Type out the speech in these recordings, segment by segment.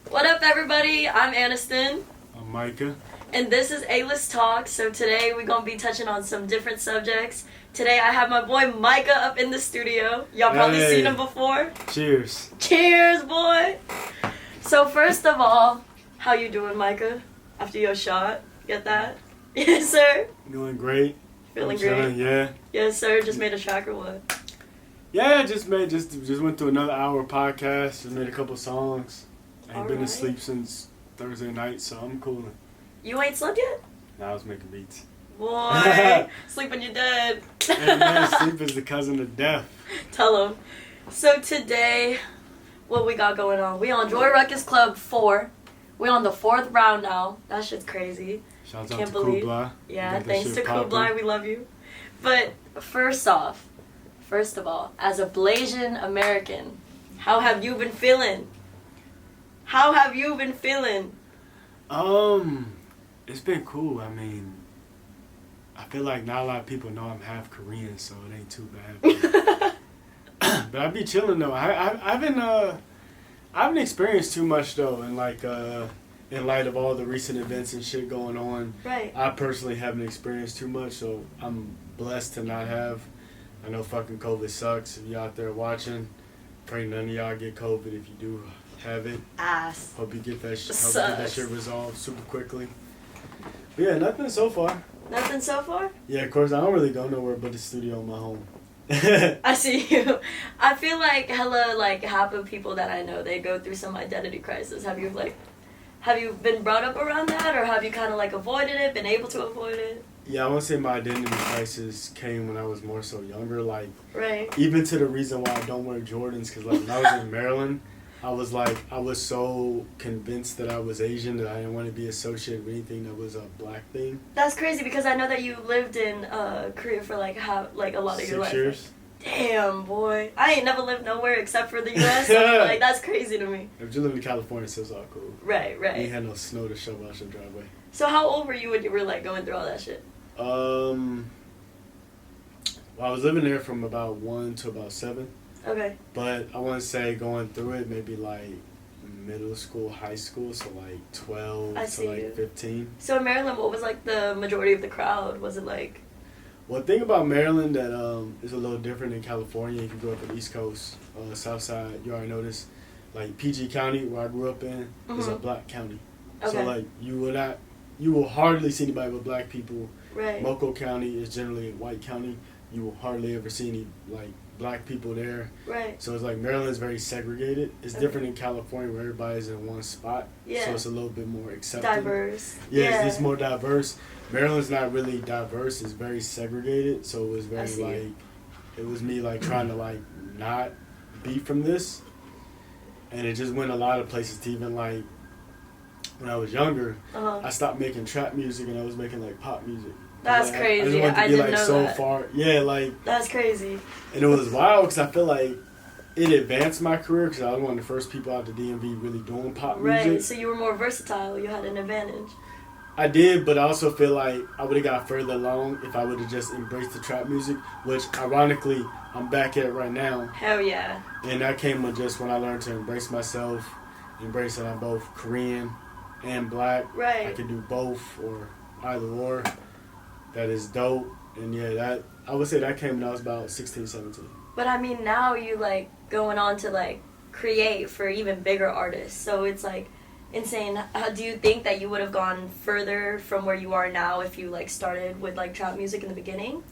What up, everybody? I'm Anneston. I'm Micah. And this is A-List Talk. So today we're going to be touching on some different subjects. Today I have my boy Micah up in the studio. Y'all probably seen him before. Cheers. Cheers, boy. So first of all, how you doing, Micah? After your shot? Get that? Yes, sir. Doing great. Feeling great? Yeah. Yes, sir. Just made a track or what? Yeah, just went through another hour podcast. Just made a couple songs. I ain't been to sleep since Thursday night, so I'm cooling. You ain't slept yet? Nah, I was making beats. Boy, sleep when you're dead. Hey man, sleep is the cousin of death. Tell him. So today, what we got going on? We on Joy Ruckus Club 4. We on the 4th round now. That shit's crazy. Shouts out to Kublai. Yeah, thanks to Kublai. We love you. But first of all, as a Blasian American, how have you been feeling? How have you been feeling? It's been cool. I mean, I feel like not a lot of people know I'm half Korean, so it ain't too bad. But I be chilling though. I haven't experienced too much though, and in light of all the recent events and shit going on. Right. I personally haven't experienced too much, so I'm blessed to not have. I know fucking COVID sucks. If you out there watching, pray none of y'all get COVID. If you do have it, ass. Hope you get that shit resolved super quickly. But yeah, nothing so far. Nothing so far? Yeah, of course, I don't really go nowhere but the studio in my home. I see you. I feel like half of people that I know, they go through some identity crisis. Have you been brought up around that, or have you kind of avoided it, been able to avoid it? Yeah, I want to say my identity crisis came when I was more so younger, right. Even to the reason why I don't wear Jordans, because when I was in Maryland, I was so convinced that I was Asian that I didn't want to be associated with anything that was a black thing. That's crazy because I know that you lived in Korea for a lot of your life. 6 years. Damn, boy. I ain't never lived nowhere except for the U.S. So that's crazy to me. If you live in California, so it's all cool. Right. You ain't had no snow to shovel out your driveway. So how old were you when you were going through all that shit? Well, I was living there from about 1 to about 7. Okay. But I want to say going through it maybe middle school, high school, so 12 to 15. So in Maryland, what was the majority of the crowd? Was it One thing about Maryland that is a little different than California. If you grew up on the East Coast, South Side, you already noticed. PG County, where I grew up in, is a black county. Okay. So you will hardly see anybody with black people. Right. Moco County is generally a white county. You will hardly ever see any black people there. Right. So it's Maryland's very segregated. It's different in California where everybody's in one spot. Yeah. So it's a little bit more accepting. Diverse. Yeah. It's more diverse. Maryland's not really diverse. It's very segregated. So it was very it was me trying to not be from this. And it just went a lot of places to even when I was younger, I stopped making trap music and I was making pop music. That's crazy. I didn't know so that. far. Yeah, That's crazy. And it was wild because I feel like it advanced my career because I was one of the first people out the DMV really doing pop music. Right, so you were more versatile. You had an advantage. I did, but I also feel like I would have got further along if I would have just embraced the trap music, which ironically I'm back at right now. Hell yeah. And that came with just when I learned to embrace myself, embrace that I'm both Korean and black. Right. I can do both or either or. That is dope. And yeah, I would say that came when I was about 16, 17. But I mean, now you going on to create for even bigger artists. So it's insane. Do you think that you would have gone further from where you are now if you started with trap music in the beginning?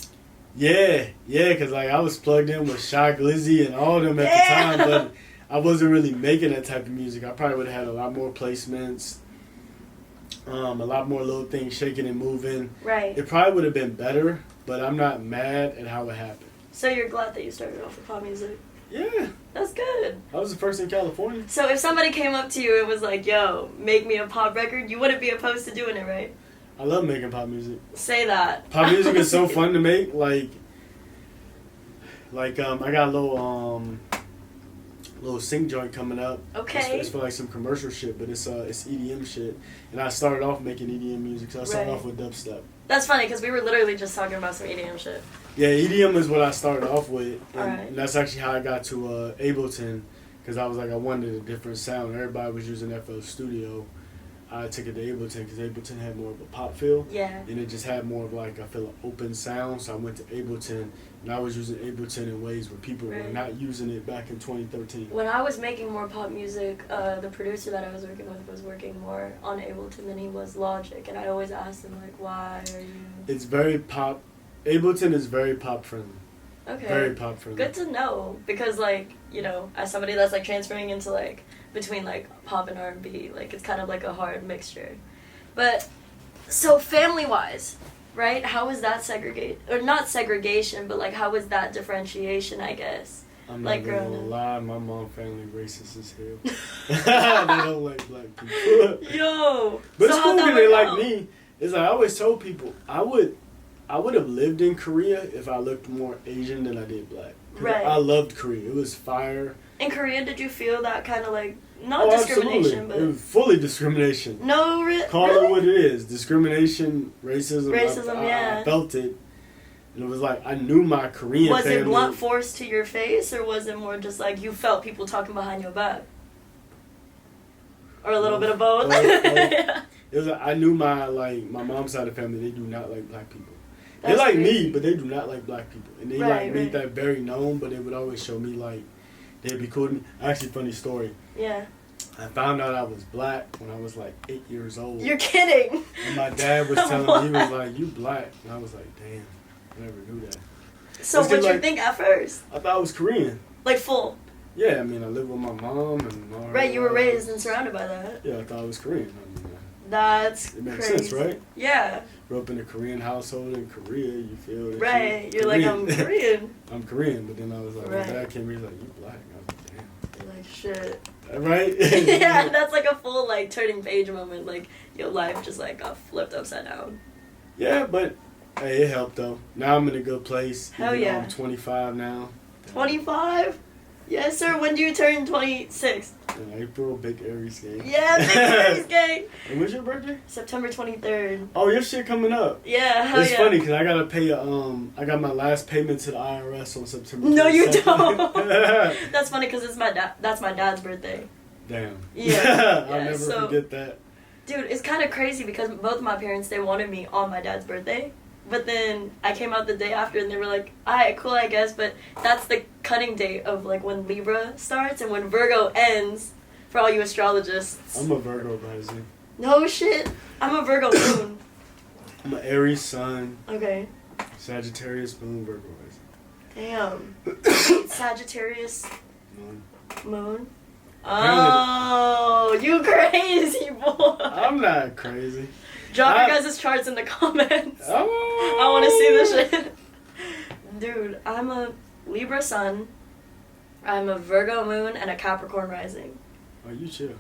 Yeah, because I was plugged in with Shy Glizzy and all of them at the time, but I wasn't really making that type of music. I probably would have had a lot more placements. A lot more little things shaking and moving. Right. It probably would have been better, but I'm not mad at how it happened. So you're glad that you started off with pop music? Yeah. That's good. I was the first in California. So if somebody came up to you and was yo, make me a pop record, you wouldn't be opposed to doing it, right? I love making pop music. Say that. Pop music is so fun to make. I got a little sync joint coming up. Okay. It's for some commercial shit, but it's EDM shit. And I started off making EDM music, so I started off with dubstep. That's funny because we were literally just talking about some EDM shit. Yeah, EDM is what I started off with, and that's actually how I got to Ableton. because I was like, I wanted a different sound. Everybody was using FL Studio. I took it to Ableton because Ableton had more of a pop feel. Yeah. And it just had more of like, I feel, an open sound. So I went to Ableton, and I was using Ableton in ways where people were not using it back in 2013. When I was making more pop music, the producer that I was working with was working more on Ableton than he was Logic. And I always asked him, like, why are you... It's very pop. Ableton is very pop friendly. Okay. Very pop friendly. Good to know. Because, like, you know, as somebody that's, like, transferring into, like, between like pop and R&B, like it's kind of like a hard mixture. But so family wise, right, how was that or not segregation, but like how was that differentiation, I guess? I'm like not gonna lie, my mom family racist as hell. They don't like black people. Yo, but so it's cool because they like me. It's like I always told people I would have lived in Korea if I looked more Asian than I did black. Right. I loved Korea. It was fire. In Korea, did you feel that kind of like, not discrimination, absolutely. but... It was fully discrimination. No, Call really? it what it is. Discrimination, racism. Yeah. I felt it. And it was like, I knew my Korean family. Was it blunt force to your face, or was it more just like you felt people talking behind your back? Or a little bit of both? Yeah. It was like, I knew my mom's side of the family, they do not like black people. They like me, but they do not like black people. And they made that very known, but they would always show me like, they'd be cool with me. Actually, funny story. Yeah. I found out I was black when I was like 8 years old. You're kidding. And my dad was telling me, he was like, you black. And I was like, damn, I never knew that. So what did you think at first? I thought I was Korean. Like full? Yeah, I mean, I lived with my mom and all. Right, you were raised and surrounded by that. Yeah, I thought I was Korean. I mean, that's it makes crazy. sense, right? Yeah. Grew up in a Korean household in Korea, you feel that. Right, you're like, I'm Korean. I'm Korean, but then I was like, my dad came here, he's like, you black. I was like, damn. You're like, shit. Right? Yeah, that's like a full, like, turning page moment. Like, your life just, like, got flipped upside down. Yeah, but, hey, it helped, though. Now I'm in a good place. Hell yeah. I'm 25 now. 25? Yes, sir. When do you turn 26? In April, big Aries gang. Yeah, big Aries gang. And when's your birthday? September 23rd. Oh, your shit coming up. Yeah, hell it's funny because I gotta pay I got my last payment to the IRS on September 22nd. No, you don't. That's funny because that's my dad's birthday. Damn. Yeah. I'll never forget that. Dude, it's kind of crazy because both of my parents, they wanted me on my dad's birthday. But then I came out the day after and they were like, alright, cool, I guess. But that's the cutting date of like when Libra starts and when Virgo ends for all you astrologists. I'm a Virgo rising. No shit. I'm a Virgo moon. I'm an Aries sun. Okay. Sagittarius moon, Virgo rising. Damn. Sagittarius moon. Apparently Oh, you crazy boy. I'm not crazy. Drop your guys' charts in the comments. Oh. I want to see this shit. Dude, I'm a Libra sun, I'm a Virgo moon, and a Capricorn rising. Oh, you chill.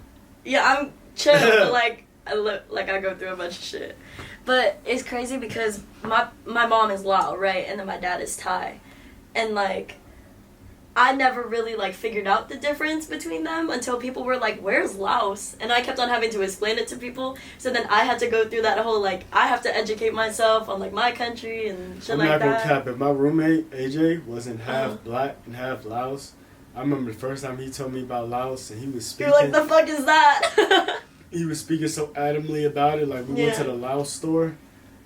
Yeah, I'm chill, but like I go through a bunch of shit. But it's crazy because my mom is Lao, right? And then my dad is Thai. And like I never really like figured out the difference between them until people were like, where's Laos? And I kept on having to explain it to people. So then I had to go through that whole like, I have to educate myself on like my country and shit like that. I'm not gonna cap it. My roommate, AJ, wasn't half black and half Laos. I remember the first time he told me about Laos and he was speaking. You're like, the fuck is that? He was speaking so adamantly about it. Like, we went to the Laos store.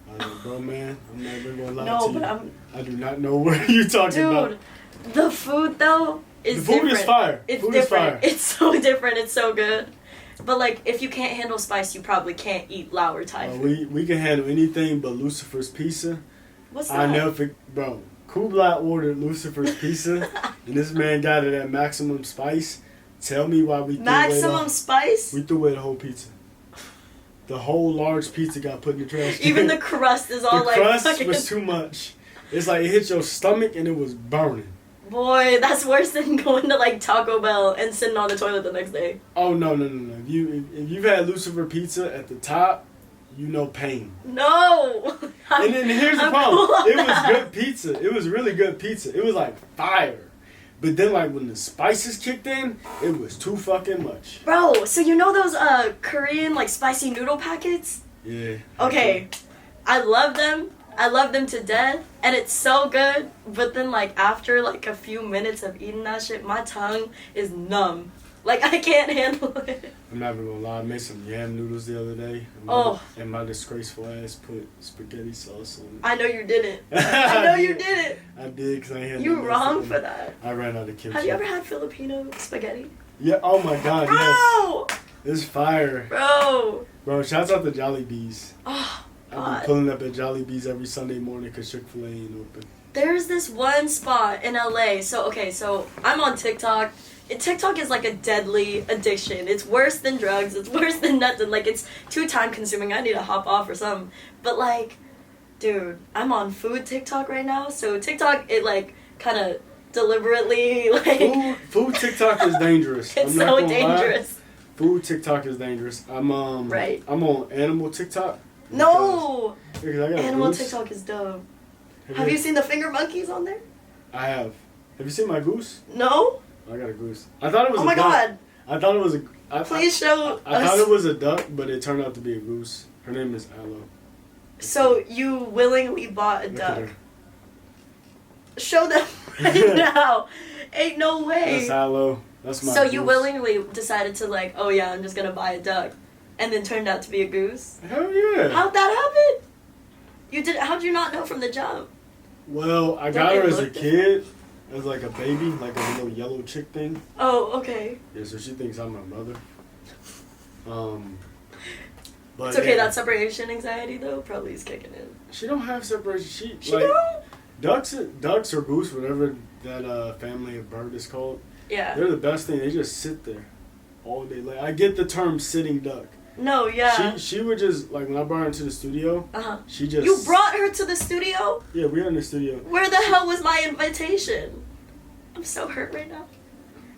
I was like, bro, man, I'm not even gonna lie to you. I do not know what you're talking about. Dude, the food, though, is different. The food is fire. It's food different. Is fire. It's so different. It's so good. But, like, if you can't handle spice, you probably can't eat Lao or Thai food. We can handle anything but Lucifer's Pizza. What's that? I never, bro. Kublai ordered Lucifer's Pizza, and this man got it at maximum spice. Tell me why we threw maximum spice? We threw away the whole pizza. The whole large pizza got put in the trash can. Even the crust is all like... The crust was too much. It's like it hit your stomach and it was burning. Boy, that's worse than going to like Taco Bell and sitting on the toilet the next day. Oh, no. If you've had Lucifer Pizza at the top, you know pain. No! And then here's the problem. Cool, it was good pizza. It was really good pizza. It was like fire. But then, like, when the spices kicked in, it was too fucking much. Bro, so you know those Korean, like, spicy noodle packets? Yeah. Okay. I love them. I love them to death, and it's so good, but then, like, after, like, a few minutes of eating that shit, my tongue is numb. Like, I can't handle it. I'm not even gonna lie, I made some yam noodles the other day. And my disgraceful ass put spaghetti sauce on it. I know you didn't. I know you didn't. I did, because I had You wrong for that. I ran out of kimchi. Have you ever had Filipino spaghetti? Yeah, oh my god, Bro! yes. It's fire. Bro, shouts out to Jollibee's. Oh, I've God. been pulling up at Jollibee's every Sunday morning because Chick-fil-A ain't open. There's this one spot in LA. So I'm on TikTok. TikTok is like a deadly addiction. It's worse than drugs. It's worse than nothing. Like, it's too time consuming. I need to hop off or something. But, like, dude, I'm on food TikTok right now. So TikTok, it, like, kind of deliberately, like... Food TikTok is dangerous. It's so dangerous. Food TikTok is dangerous. I'm on animal TikTok. No! Because I got Animal goose. TikTok is dope. Have you seen the finger monkeys on there? I have. Have you seen my goose? No? I got a goose. I thought it was oh a my duck. God. I thought it was a... Please show I thought it was a duck, but it turned out to be a goose. Her name is Aloe. So you willingly bought a Look duck. at her. Show them right now. Ain't no way. That's Aloe. That's my So goose. you willingly decided to, like, oh yeah, I'm just gonna buy a duck, and then turned out to be a goose? Hell yeah. How'd that happen? How'd you not know from the jump? Well, I got her as a kid, as like a baby, like a little yellow chick thing. Oh, okay. Yeah, so she thinks I'm her mother. But It's okay, that separation anxiety, though, probably is kicking in. She don't have separation. She don't? Ducks or goose, whatever that family of bird is called. Yeah. They're the best thing. They just sit there all day. Like, I get the term sitting duck. No, yeah. She would just, like, when I brought her into the studio, she just... You brought her to the studio? Yeah, we were in the studio. Where the hell was my invitation? I'm so hurt right now.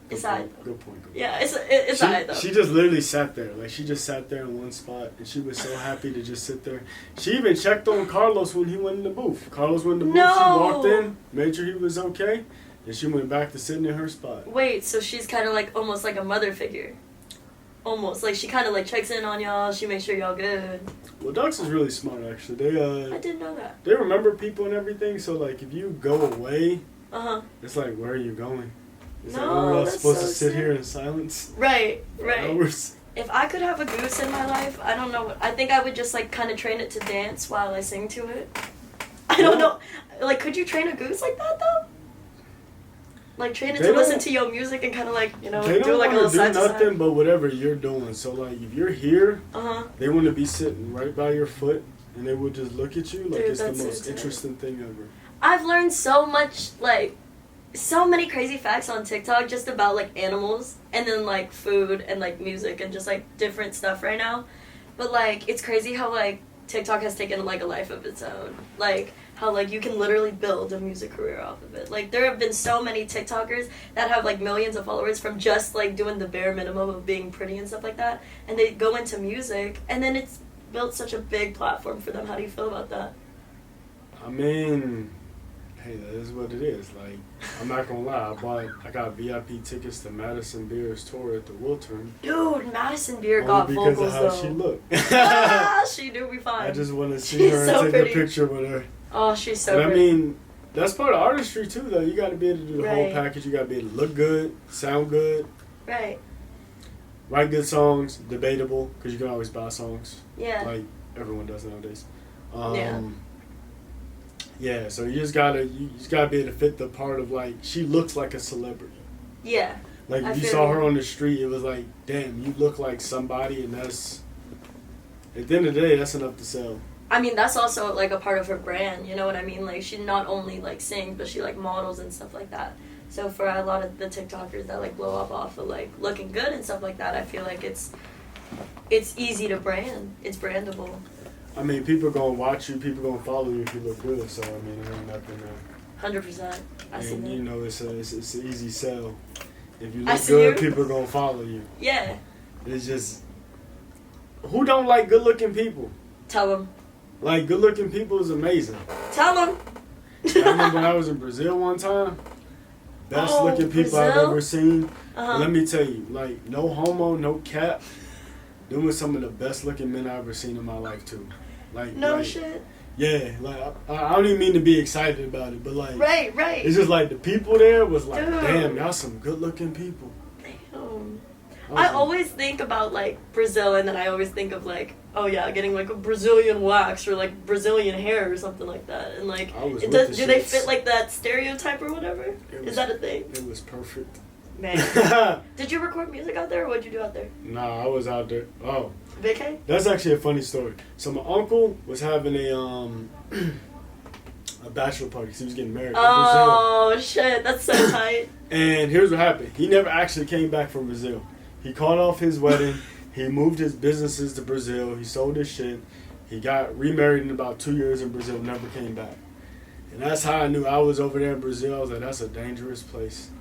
It's alright though. Good point. Yeah, it's alright though. She just literally sat there. Like, she just sat there in one spot, and she was so happy to just sit there. She even checked on Carlos when he went in the booth. Carlos went in the booth, No. she walked in, made sure he was okay, and she went back to sitting in her spot. Wait, so she's kind of like, almost like a mother figure. Almost. Like, she kind of like checks in on y'all, she makes sure y'all good. Well, Ducks is really smart, actually. I didn't know that. They remember people and everything, so, like, if you go away, it's like, where are you going? It's like, we're all supposed to sit here in silence. Right. Hours. If I could have a goose in my life, I don't know. I think I would just, like, kind of train it to dance while I sing to it. I don't know. Like, could you train a goose like that, though? Like, train it to listen to your music and kind of, like, you know, do, like, a little side to side? They don't want to do nothing but whatever you're doing. So, like, if you're here, they want to be sitting right by your foot, and they will just look at you like it's the most interesting thing ever. I've learned so much, like, so many crazy facts on TikTok just about, like, animals and then, like, food and, like, music and just, like, different stuff right now. But, like, it's crazy how, like, TikTok has taken, like, a life of its own. Like, how, like, you can literally build a music career off of it. Like, there have been so many TikTokers that have, like, millions of followers from just, like, doing the bare minimum of being pretty and stuff like that. And they go into music, and then it's built such a big platform for them. How do you feel about that? I mean... Hey, that is what it is. Like, I'm not gonna lie. I got VIP tickets to Madison Beer's tour at the Wiltern. Dude, Madison Beer got because vocals, of how she looked. She do be fine. I just want to see her and take a picture with her. Oh, she's so pretty. pretty. I mean, that's part of artistry too, though. You got to be able to do the whole package. You got to be able to look good, sound good. Right. Write good songs. Debatable, because you can always buy songs. Yeah. Like everyone does nowadays. Yeah. Yeah, so you just gotta be able to fit the part of, like, she looks like a celebrity. Yeah. Like, if you saw her on the street, it was like, damn, you look like somebody, and that's, at the end of the day, that's enough to sell. I mean, that's also, like, a part of her brand, you know what I mean? Like, she not only, like, sings, but she, like, models and stuff like that. So for a lot of the TikTokers that, like, blow up off of, like, looking good and stuff like that, I feel like it's easy to brand. It's brandable. I mean, people gonna watch you, people gonna follow you if you look good. So I mean, there ain't nothing. 100%. I see that. You know, it's an easy sell. If you look good, people are gonna follow you. Yeah. It's just, who don't like good-looking people? Tell them. Like, good-looking people is amazing. Tell them. I remember when I was in Brazil one time. Best-looking people I've ever seen. Let me tell you, like, no homo, no cap. Them were some of the best-looking men I've ever seen in my life too. Like, shit. Yeah, like I don't even mean to be excited about it, but like Right. it's just like the people there was like, Dude. damn, y'all some good looking people. Damn. I like, always think about like Brazil, and then I always think of like, oh yeah, getting like a Brazilian wax or like Brazilian hair or something like that, and like, do they fit like that stereotype or whatever? Is that a thing? It was perfect. Man, did you record music out there, or what'd you do out there? Nah, I was out there. Oh, vacay? That's actually a funny story. So my uncle was having a bachelor party because he was getting married in Brazil. Oh shit, that's so tight. And here's what happened. He never actually came back from Brazil. He called off his wedding. He moved his businesses to Brazil. He sold his shit. He got remarried in about 2 years in Brazil. Never came back. And that's how I knew I was over there in Brazil. I was like, that's a dangerous place.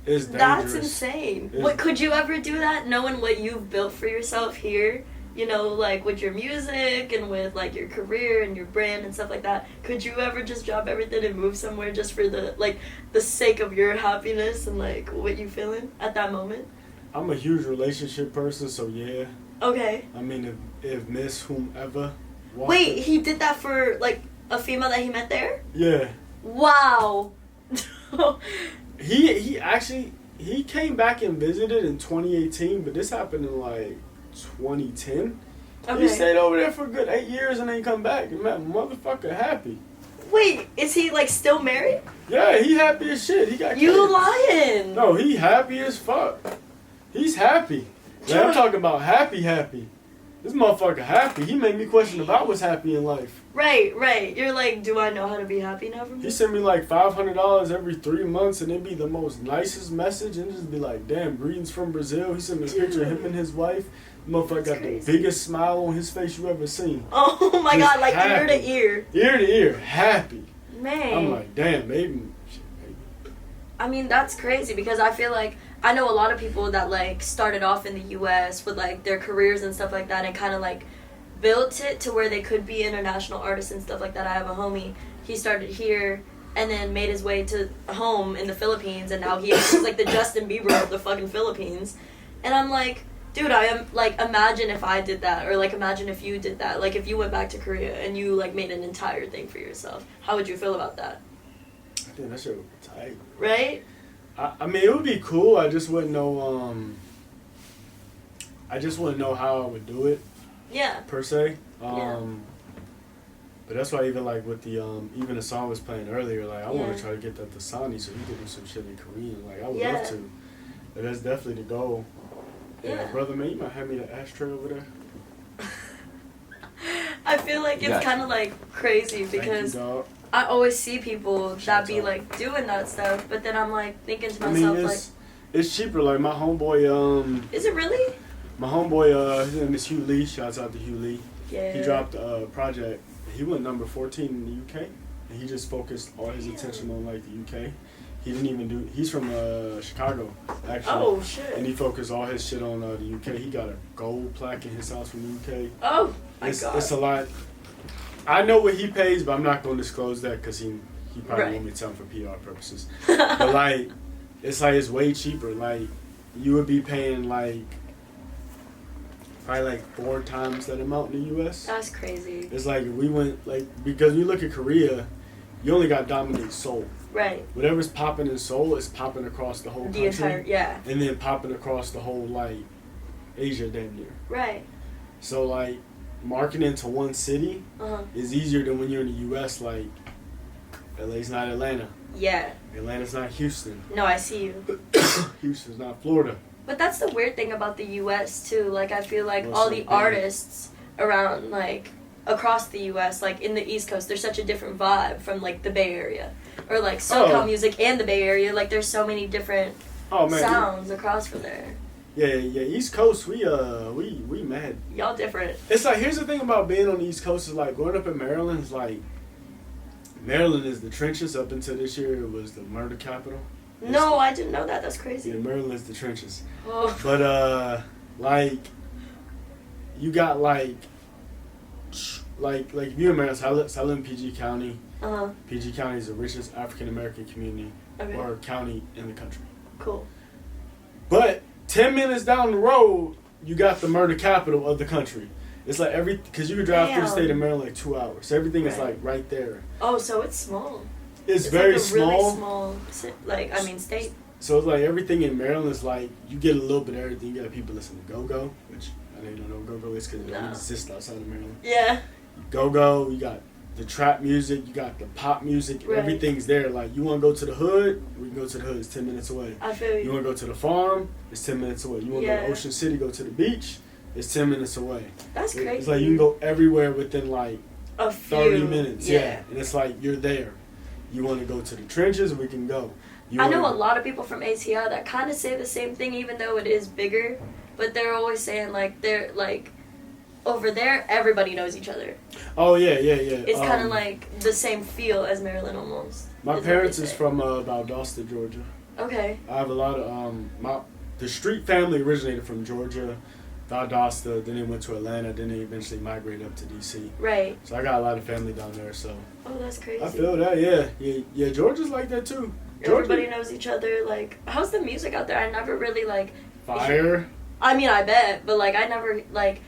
It's dangerous. That's insane. What, could you ever do that, knowing what you've built for yourself here? You know, like with your music and with like your career and your brand and stuff like that. Could you ever just drop everything and move somewhere just for the sake of your happiness and like what you feeling at that moment? I'm a huge relationship person, so yeah. Okay. I mean, if Miss whomever. Wait, he did that for like a female that he met there? Yeah. Wow. He actually came back and visited in 2018, but this happened in like 2010. Okay. He stayed over there for a good 8 years and then come back. And that motherfucker happy. Wait, is he like still married? Yeah, he happy as shit. He got You kids. lying? No, he happy as fuck. He's happy. Like, I'm talking about happy. This motherfucker happy. He made me question if I was happy in life. Right. You're like, do I know how to be happy now from He this? sent me like $500 every 3 months, and it'd be the most nicest message, and just be like, damn, greetings from Brazil. He sent me a picture of him and his wife. The motherfucker got the biggest smile on his face you ever seen. Oh my God, like happy. ear to ear. Ear to ear, happy. Man. I'm like, damn, baby. I mean, that's crazy because I feel like I know a lot of people that like started off in the U.S. with like their careers and stuff like that and kind of like built it to where they could be international artists and stuff like that. I have a homie, he started here and then made his way to home in the Philippines, and now he's like the Justin Bieber of the fucking Philippines. And I'm like, dude, I am like, imagine if I did that, or like imagine if you did that, like if you went back to Korea and you like made an entire thing for yourself. How would you feel about that? I think that shit would be tight. Right? I mean, it would be cool. I just wouldn't know. I just wouldn't know how I would do it. Yeah. Per se. Yeah. But that's why even like with the even the song was playing earlier, like I want to try to get that to Sonny so he could do some shit in Korean. Like I would love to. But that's definitely the goal. Yeah, brother, man, you might have me the ashtray over there. I feel like it's kind of like crazy because I always see people that be like doing that stuff, but then I'm like thinking to myself, like, it's cheaper. Like my homeboy, is it really? My homeboy, his name is Hugh Lee. Shouts out to Hugh Lee. Yeah. He dropped a project. He went number 14 in the UK, and he just focused all his attention on like the UK. He didn't even do. He's from Chicago, actually. Oh shit! And he focused all his shit on the UK. He got a gold plaque in his house from the UK. Oh my God! It's a lot. I know what he pays, but I'm not going to disclose that because he probably won't me tell him for PR purposes. But like, it's way cheaper. Like, you would be paying like probably like 4 times that amount in the US. That's crazy. It's like if we went because you look at Korea, you only got dominate Seoul. Right. Whatever's popping in Seoul is popping across the whole country. And then popping across the whole like Asia damn near. Right. So like marketing to one city is easier than when you're in the US. Like LA's not Atlanta. Yeah. Atlanta's not Houston. No, I see you. Houston's not Florida. But that's the weird thing about the US too. Like I feel like all the artists around like across the US, like in the East Coast, there's such a different vibe from like the Bay Area. Or like SoCal music and the Bay Area, like there's so many different sounds across from there. Yeah, East Coast, we mad. Y'all different. It's like, here's the thing about being on the East Coast is like growing up in Maryland is like, Maryland is the trenches. Up until this year, it was the murder capital. No, I didn't know that. That's crazy. Yeah, Maryland is the trenches. Oh. But like, you got like if you're in Maryland, I live in PG County. PG County is the richest African American community or county in the country. Cool. But 10 minutes down the road, you got the murder capital of the country. It's like because you can drive through the Damn. state of Maryland like 2 hours. So everything is Right. like right there. Oh, so it's small. It's very like a small. really small, state. So it's like everything in Maryland is like you get a little bit of everything. You got people listening to go-go, which I know you don't know what go-go is because it doesn't exist outside of Maryland. Yeah. Go-go, you got the trap music, you got the pop music, Right. everything's there. Like you want to go to the hood, we can go to the hood. It's 10 minutes away. I feel You you. want to go to the farm, it's 10 minutes away. You want to go Yeah. to Ocean City, go to the beach, it's 10 minutes away. That's crazy. It's like you can go everywhere within like a few 30 minutes. Yeah. Yeah. And it's like you're there. You want to go to the trenches, we can go. I know a lot of people from ATL that kind of say the same thing, even though it is bigger. But they're always saying like they're like over there, everybody knows each other. Oh yeah. It's kind of like the same feel as Maryland almost. My what parents they is say. from Valdosta, Georgia. Okay. I have a lot of the Street family originated from Georgia, Valdosta. Then they went to Atlanta. Then they eventually migrated up to DC. Right. So I got a lot of family down there. So Oh, that's crazy. I feel that. Yeah. Georgia's like that too. Everybody knows each other. Like, how's the music out there? I never really like. Fire. I mean, I bet, but like, I never like.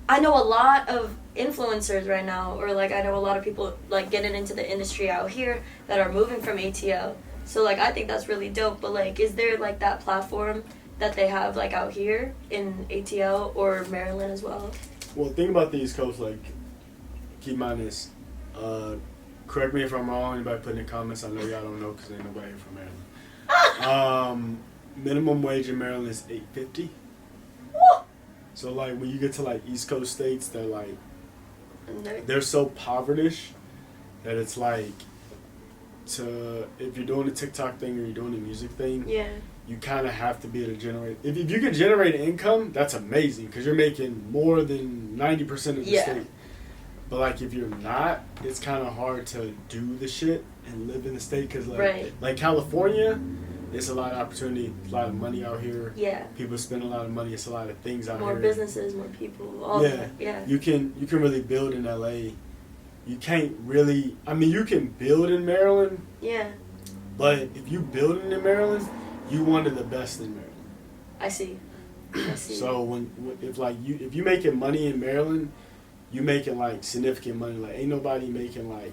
I know a lot of influencers right now, or like, I know a lot of people like getting into the industry out here that are moving from ATL. So like, I think that's really dope. But like, is there like that platform that they have like out here in ATL or Maryland as well? Well, think about the East Coast. Like, keep in mind this. Correct me if I'm wrong. Anybody put in the comments? I know y'all don't know because ain't nobody here from Maryland. Minimum wage in Maryland is $8.50. So like when you get to like East Coast states, they're like they're so povertish that it's like if you're doing a TikTok thing or you're doing a music thing, Yeah. you kind of have to be able to generate. If you can generate income, that's amazing because you're making more than 90% of the state. But like if you're not, it's kind of hard to do the shit and live in the state because like California, it's a lot of opportunity, a lot of money out here. Yeah. People spend a lot of money. It's a lot of things out here. More businesses, more people. All that. Yeah. You can really build in LA. You can't really. I mean, you can build in Maryland. Yeah. But if you building in Maryland, you one of the best in Maryland. I see. So if you making money in Maryland, you making like significant money. Like ain't nobody making like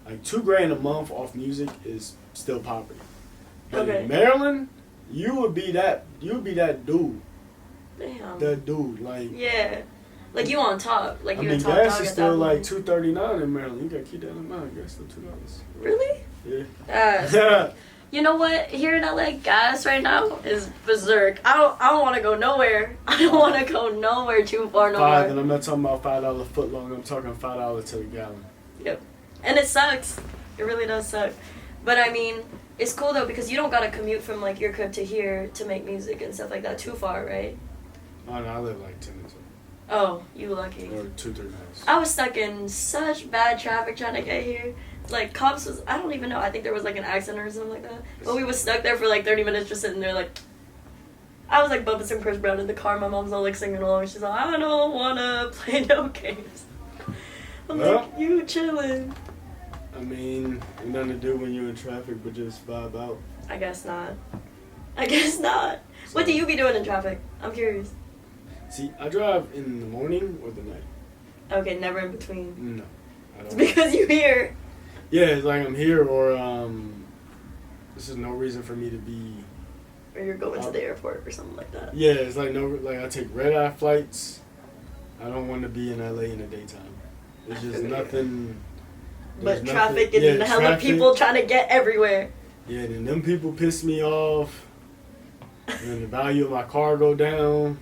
$2,000 a month off music is still poverty. But in Maryland, you would be that dude. Damn. That dude, like. Yeah. Like you on top. Like I you mean, top gas dog is at still that like point. $2.39 in Maryland. You gotta keep that in mind. Gas still $2. Really? Yeah. You know what? Here in LA, gas right now is berserk. I don't want to go nowhere. I don't want to go nowhere too far no more. And I'm not talking about $5 foot long. I'm talking $5 to the gallon. Yep. And it sucks. It really does suck. But I mean, it's cool though because you don't gotta commute from like your crib to here to make music and stuff like that too far, right? Oh no, I live like 10 minutes away. Oh, you lucky. Or 2-3 miles. I was stuck in such bad traffic trying to get here. Like cops was, I don't even know. I think there was like an accident or something like that. But we was stuck there for like 30 minutes just sitting there like. I was like bumping some Chris Brown in the car. My mom's all like singing along. She's like, I don't wanna play no games. I'm like, you chilling. I mean, ain't nothing to do when you're in traffic but just vibe out. I guess not. So, what do you be doing in traffic? I'm curious. See, I drive in the morning or the night. Okay, never in between. No. I It's don't. because you're here. Yeah, it's like I'm here or this is no reason for me to be. Or you're going to the airport or something like that. Yeah, it's like I take red-eye flights. I don't want to be in LA in the daytime. There's just nothing. But traffic and hella people trying to get everywhere. Yeah, then them people piss me off. And the value of my car go down.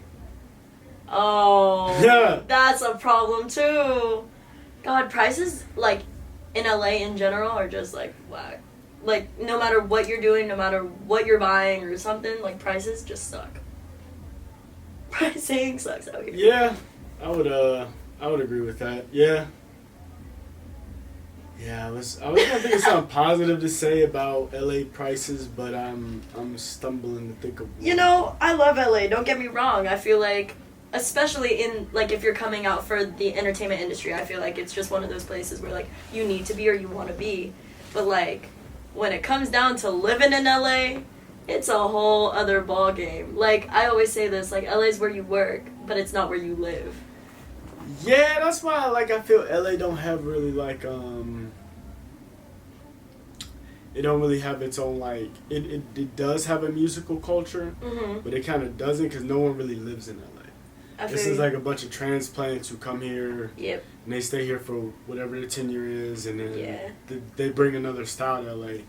Oh, Yeah. That's a problem too. God, prices like in LA in general are just like whack. Like no matter what you're doing, no matter what you're buying or something, like prices just suck. Pricing sucks out here. Yeah, I would agree with that. Yeah. Yeah, I was gonna think of something positive to say about LA prices, but I'm stumbling to think of one. You know, I love LA, don't get me wrong. I feel like, especially in, like, if you're coming out for the entertainment industry, I feel like it's just one of those places where, like, you need to be or you want to be. But, like, when it comes down to living in LA, it's a whole other ball game. Like, I always say this, like, LA's where you work, but it's not where you live. Yeah, that's why like I feel LA don't have really like it don't really have its own like it does have a musical culture, but it kind of doesn't because no one really lives in LA. This is like a bunch of transplants who come here. Yep. And they stay here for whatever their tenure is, and then Yeah. they bring another style to LA.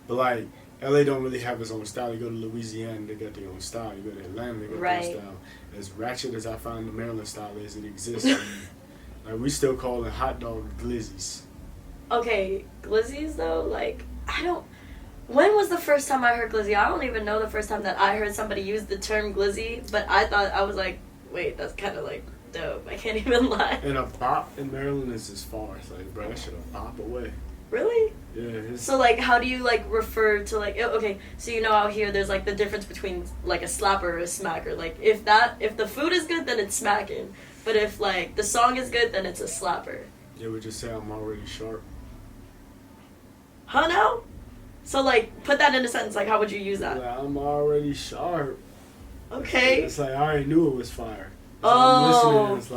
But like LA don't really have its own style. You go to Louisiana, they got their own style. You go to Atlanta, they got their own style. As ratchet as I find the Maryland style is, it exists. Like we still call it hot dog glizzies. Okay, glizzies though, like I don't. When was the first time I heard glizzy? I don't even know the first time that I heard somebody use the term glizzy, but I was like, wait, that's kind of like dope. I can't even lie. And a bop in Maryland is as far. It's like, bro, that shit a bop away. Really? Yeah. So like, how do you like refer to like? Okay, so you know out here there's like the difference between like a slapper or a smacker. Like if the food is good, then it's smacking. But if like the song is good, then it's a slapper. Yeah, we just say I'm already sharp. Huh now? So like, put that in a sentence. Like, how would you use that? Like, I'm already sharp. Okay. It's like I already knew it was fire. So Oh. I'm listening. It's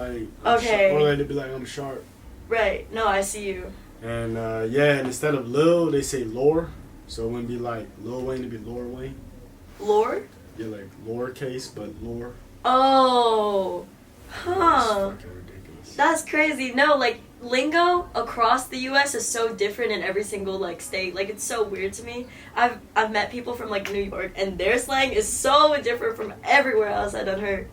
like Okay. or like they'd be like I'm sharp. Right. No, I see you. And yeah, and instead of Lil, they say Lore. So it wouldn't be like Lil Wayne, it'd be Lore Wayne. Lore? Yeah, like lowercase, but Lore. Oh. Huh. That's fucking ridiculous. That's crazy. No, like lingo across the U.S. is so different in every single like state. Like it's so weird to me. I've met people from like New York, and their slang is so different from everywhere else I've done heard.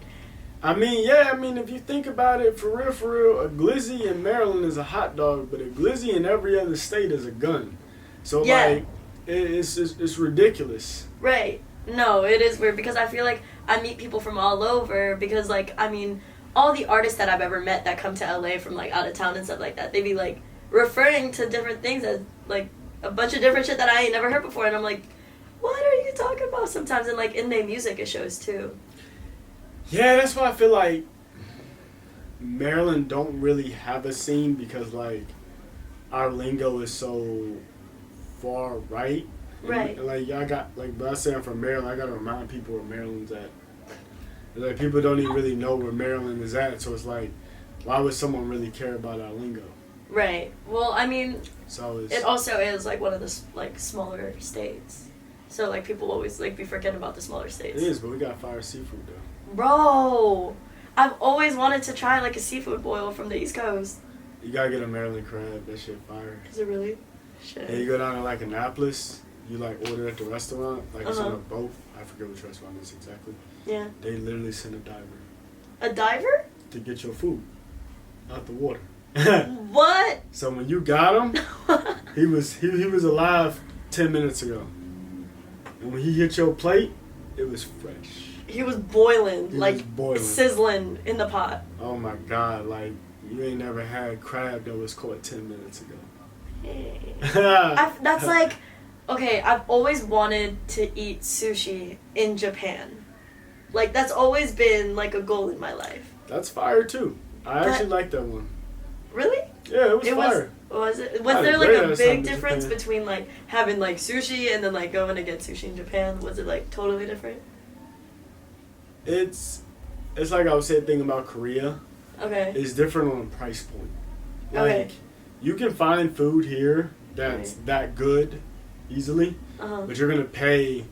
I mean, yeah, if you think about it, for real, a glizzy in Maryland is a hot dog, but a glizzy in every other state is a gun. So, Yeah. like, it's ridiculous. Right. No, it is weird because I feel like I meet people from all over because, like, I mean, all the artists that I've ever met that come to LA from, like, out of town and stuff like that, they be, like, referring to different things as, like, a bunch of different shit that I ain't never heard before. And I'm like, what are you talking about sometimes? And, like, in their music, it shows, too. Yeah, that's why I feel like Maryland don't really have a scene because, like, our lingo is so far right. Right. And, like, I got, like, but I say I'm from Maryland, I got to remind people where Maryland's at. Like, people don't even really know where Maryland is at, so it's like, why would someone really care about our lingo? Right. Well, I mean, So it also is, like, one of the, like, smaller states. So, like, people always, like, be forgetting about the smaller states. It is, but we got fire seafood, though. Bro, I've always wanted to try, like, a seafood boil from the East Coast. You gotta get a Maryland crab, that shit fire. Is it really? Shit. And you go down to, like, Annapolis, you, like, order at the restaurant, like, it's on Uh-huh. a boat. I forget which restaurant it is exactly. Yeah. They literally send a diver A diver? to get your food out the water. What? So when you got him, he was alive 10 minutes ago. And when he hit your plate, it was fresh. He was boiling, He like, was boiling. sizzling in the pot. Oh my God, like, you ain't never had crab that was caught 10 minutes ago. That's like, okay, I've always wanted to eat sushi in Japan. Like, that's always been, like, a goal in my life. That's fire, too. I actually like that one. Really? Yeah, it was fire. Was it? I Was had there a like great a ass time big in difference Japan. between like having like sushi and then like going to get sushi in Japan? Was it like totally different? It's like I was saying thing about Korea. Okay. It's different on a price point. Like, Okay. you can find food here that's that good easily, Uh-huh. but you're gonna pay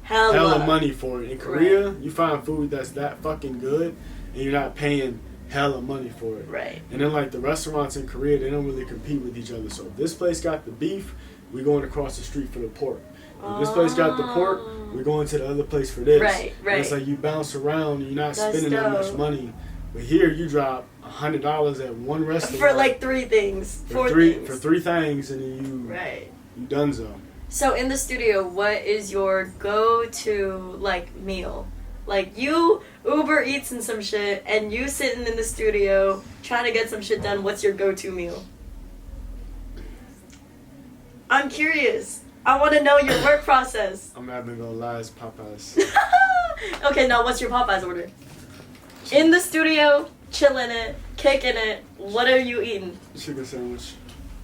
Hella. hella money for it. In Korea, you find food that's that fucking good, and you're not paying hella money for it. Right. And then like the restaurants in Korea, they don't really compete with each other. So if this place got the beef, we're going across the street for the pork. If this place got the pork, we're going to the other place for this. Right, And right. it's like you bounce around, and you're not That's spending that much dope. money. But here, you drop $100 at one restaurant For like 3 things. for 4 three things. for 3 things, and then Right. you donezo. So in the studio, what is your go-to like meal? Like you Uber Eats and some shit, and you sitting in the studio trying to get some shit done. What's your go-to meal? I'm curious. I want to know your work process. I'm not even gonna lie, it's Popeyes. Okay, now what's your Popeyes order? In the studio, chilling it, kicking it. What are you eating? Chicken sandwich.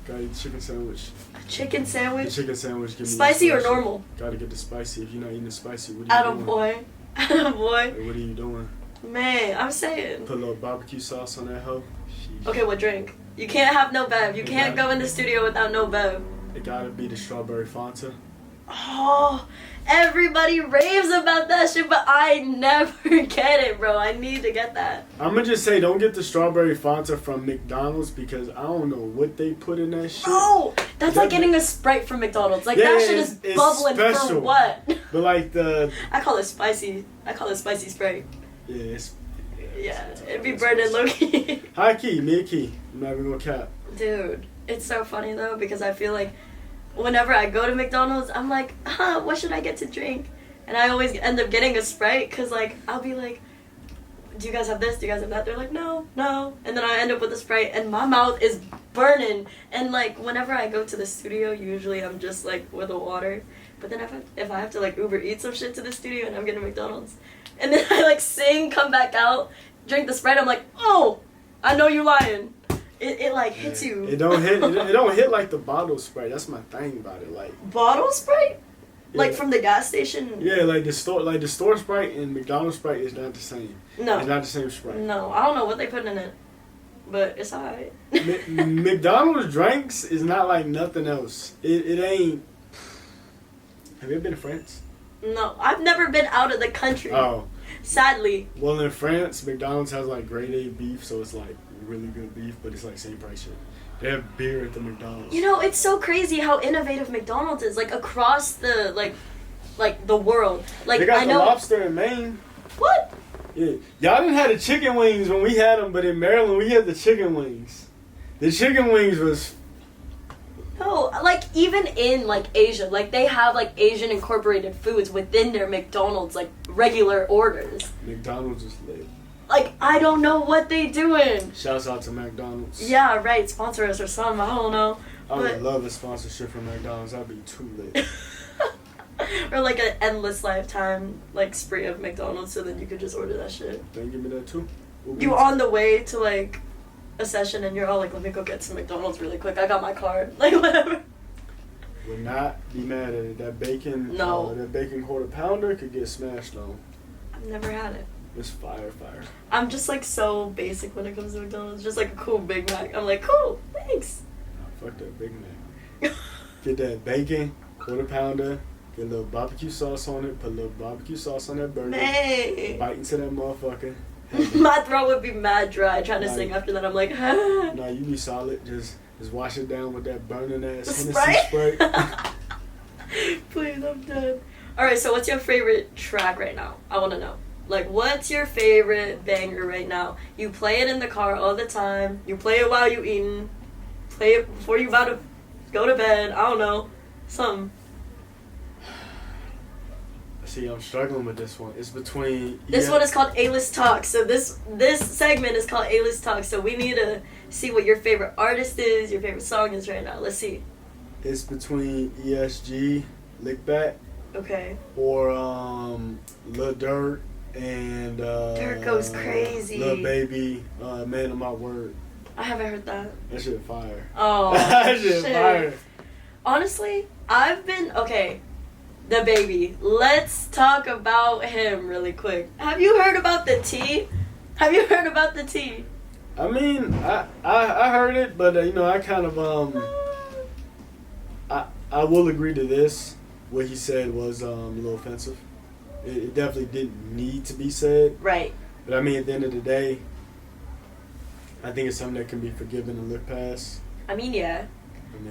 Gotta eat chicken sandwich. A chicken The sandwich? chicken sandwich. Give me Spicy or the spicy. normal? Gotta get the spicy. If you're not eating the spicy, what are you doing? Attaboy. Attaboy. Like, what are you doing? Man, I'm saying. Put a little barbecue sauce on that hoe. Sheesh. Okay, what drink? You can't have no bev. You can't go in the studio without no bev. It gotta be the strawberry Fanta. Oh, everybody raves about that shit, but I never get it, bro. I need to get that. I'm gonna just say, don't get the strawberry Fanta from McDonald's because I don't know what they put in that shit. Oh, that's like getting a Sprite from McDonald's. Like, that shit is bubbling special. for what? But like I call it spicy. I call it spicy Sprite. Yeah, it'd be burning low-key. High key, mid key. I'm not even gonna cap. Dude, it's so funny though because I feel like whenever I go to McDonald's, I'm like, what should I get to drink? And I always end up getting a Sprite because, like, I'll be like, do you guys have this? Do you guys have that? They're like, no. And then I end up with a Sprite and my mouth is burning. And, like, whenever I go to the studio, usually I'm just, like, with a water. But then if I have to, like, Uber eat some shit to the studio and I'm getting McDonald's, and then I, like, sing, come back out, drink the Sprite, I'm like, oh, I know you lying. It like hits you. It don't hit. It don't hit like the bottle Sprite. That's my thing about it. Like bottle Sprite, yeah. Like from the gas station. Yeah, like the store Sprite and McDonald's Sprite is not the same. No, it's not the same Sprite. No, I don't know what they put in it, but it's alright. McDonald's drinks is not like nothing else. It ain't. Have you ever been to France? No, I've never been out of the country. Oh. Sadly. Well, in France, McDonald's has like grade A beef, so it's like really good beef, but it's like same price shit. They have beer at the McDonald's. You know, it's so crazy how innovative McDonald's is, like across the like the world. Like they got I know the lobster in Maine. What? Yeah, y'all didn't have the chicken wings when we had them, but in Maryland we had the chicken wings. The chicken wings was. No, like even in like Asia, like they have like Asian incorporated foods within their McDonald's like regular orders. McDonald's is lit. Like I don't know what they doing. Shouts out to McDonald's. Yeah, right. Sponsor us or something. I don't know. I would love a sponsorship from McDonald's. That'd be too lit. Or like an endless lifetime like spree of McDonald's, so then you could just order that shit. Then give me that too. You on the way to like a session and you're all like, let me go get some McDonald's really quick. I got my card. Like whatever. Would not be mad at it. That bacon. No. That bacon quarter pounder could get smashed on. I've never had it. It's fire. I'm just like so basic when it comes to McDonald's. Just like a cool Big Mac. I'm like, cool, thanks. Nah, fuck that Big Mac. Get that bacon, quarter pounder, get a little barbecue sauce on it, put a little barbecue sauce on that burger. Man. Bite into that motherfucker. My throat would be mad dry trying to sing after that. I'm like, Nah, you be solid. Just wash it down with that burning ass Hennessy Sprite. Please, I'm dead. Alright, so what's your favorite track right now? I want to know. Like, what's your favorite banger right now? You play it in the car all the time. You play it while you eating. Play it before you about to go to bed. I don't know. Something. See, I'm struggling with this one. It's between... This one is called A-List Talk. So this segment is called A-List Talk. So we need to see what your favorite artist is, your favorite song is right now. Let's see. It's between ESG, Lick Back. Okay. Or Lil Durk and... Durk goes crazy. Lil Baby, Man of My Word. I haven't heard that. That shit fire. Oh, that shit fire. Honestly, I've been... Okay. The Baby. Let's talk about him really quick. Have you heard about the tea? Have you heard about the tea? I mean, I heard it, but you know, I kind of I will agree to this. What he said was a little offensive. It definitely didn't need to be said. Right. But I mean, at the end of the day, I think it's something that can be forgiven and looked past. I mean, yeah.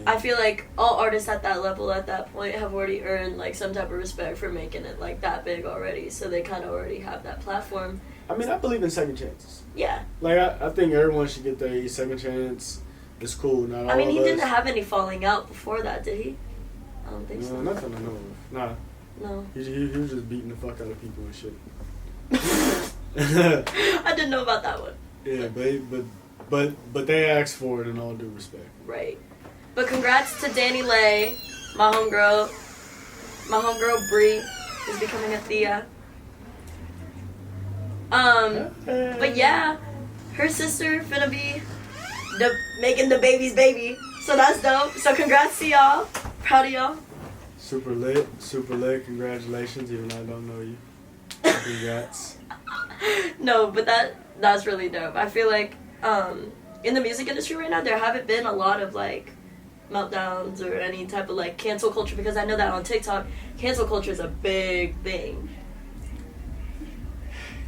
I feel like all artists at that level at that point have already earned like some type of respect for making it like that big already, so they kind of already have that platform. I mean, I believe in second chances. Yeah. Like I think everyone should get their second chance. It's cool. Not all I mean, he of us. didn't have any falling out before that, did he? I don't think so. Nothing I know of. Nah. No. He was just beating the fuck out of people and shit. I didn't know about that one. Yeah, but they asked for it in all due respect. Right. But congrats to Danny Lay, my homegirl Bree is becoming a Thea. But yeah, her sister finna be making the baby's baby, so that's dope. So congrats to y'all, proud of y'all. Super lit, congratulations, even though I don't know you. Congrats. No, but that's really dope. I feel like in the music industry right now, there haven't been a lot of like meltdowns or any type of like cancel culture, because I know that on TikTok, cancel culture is a big thing.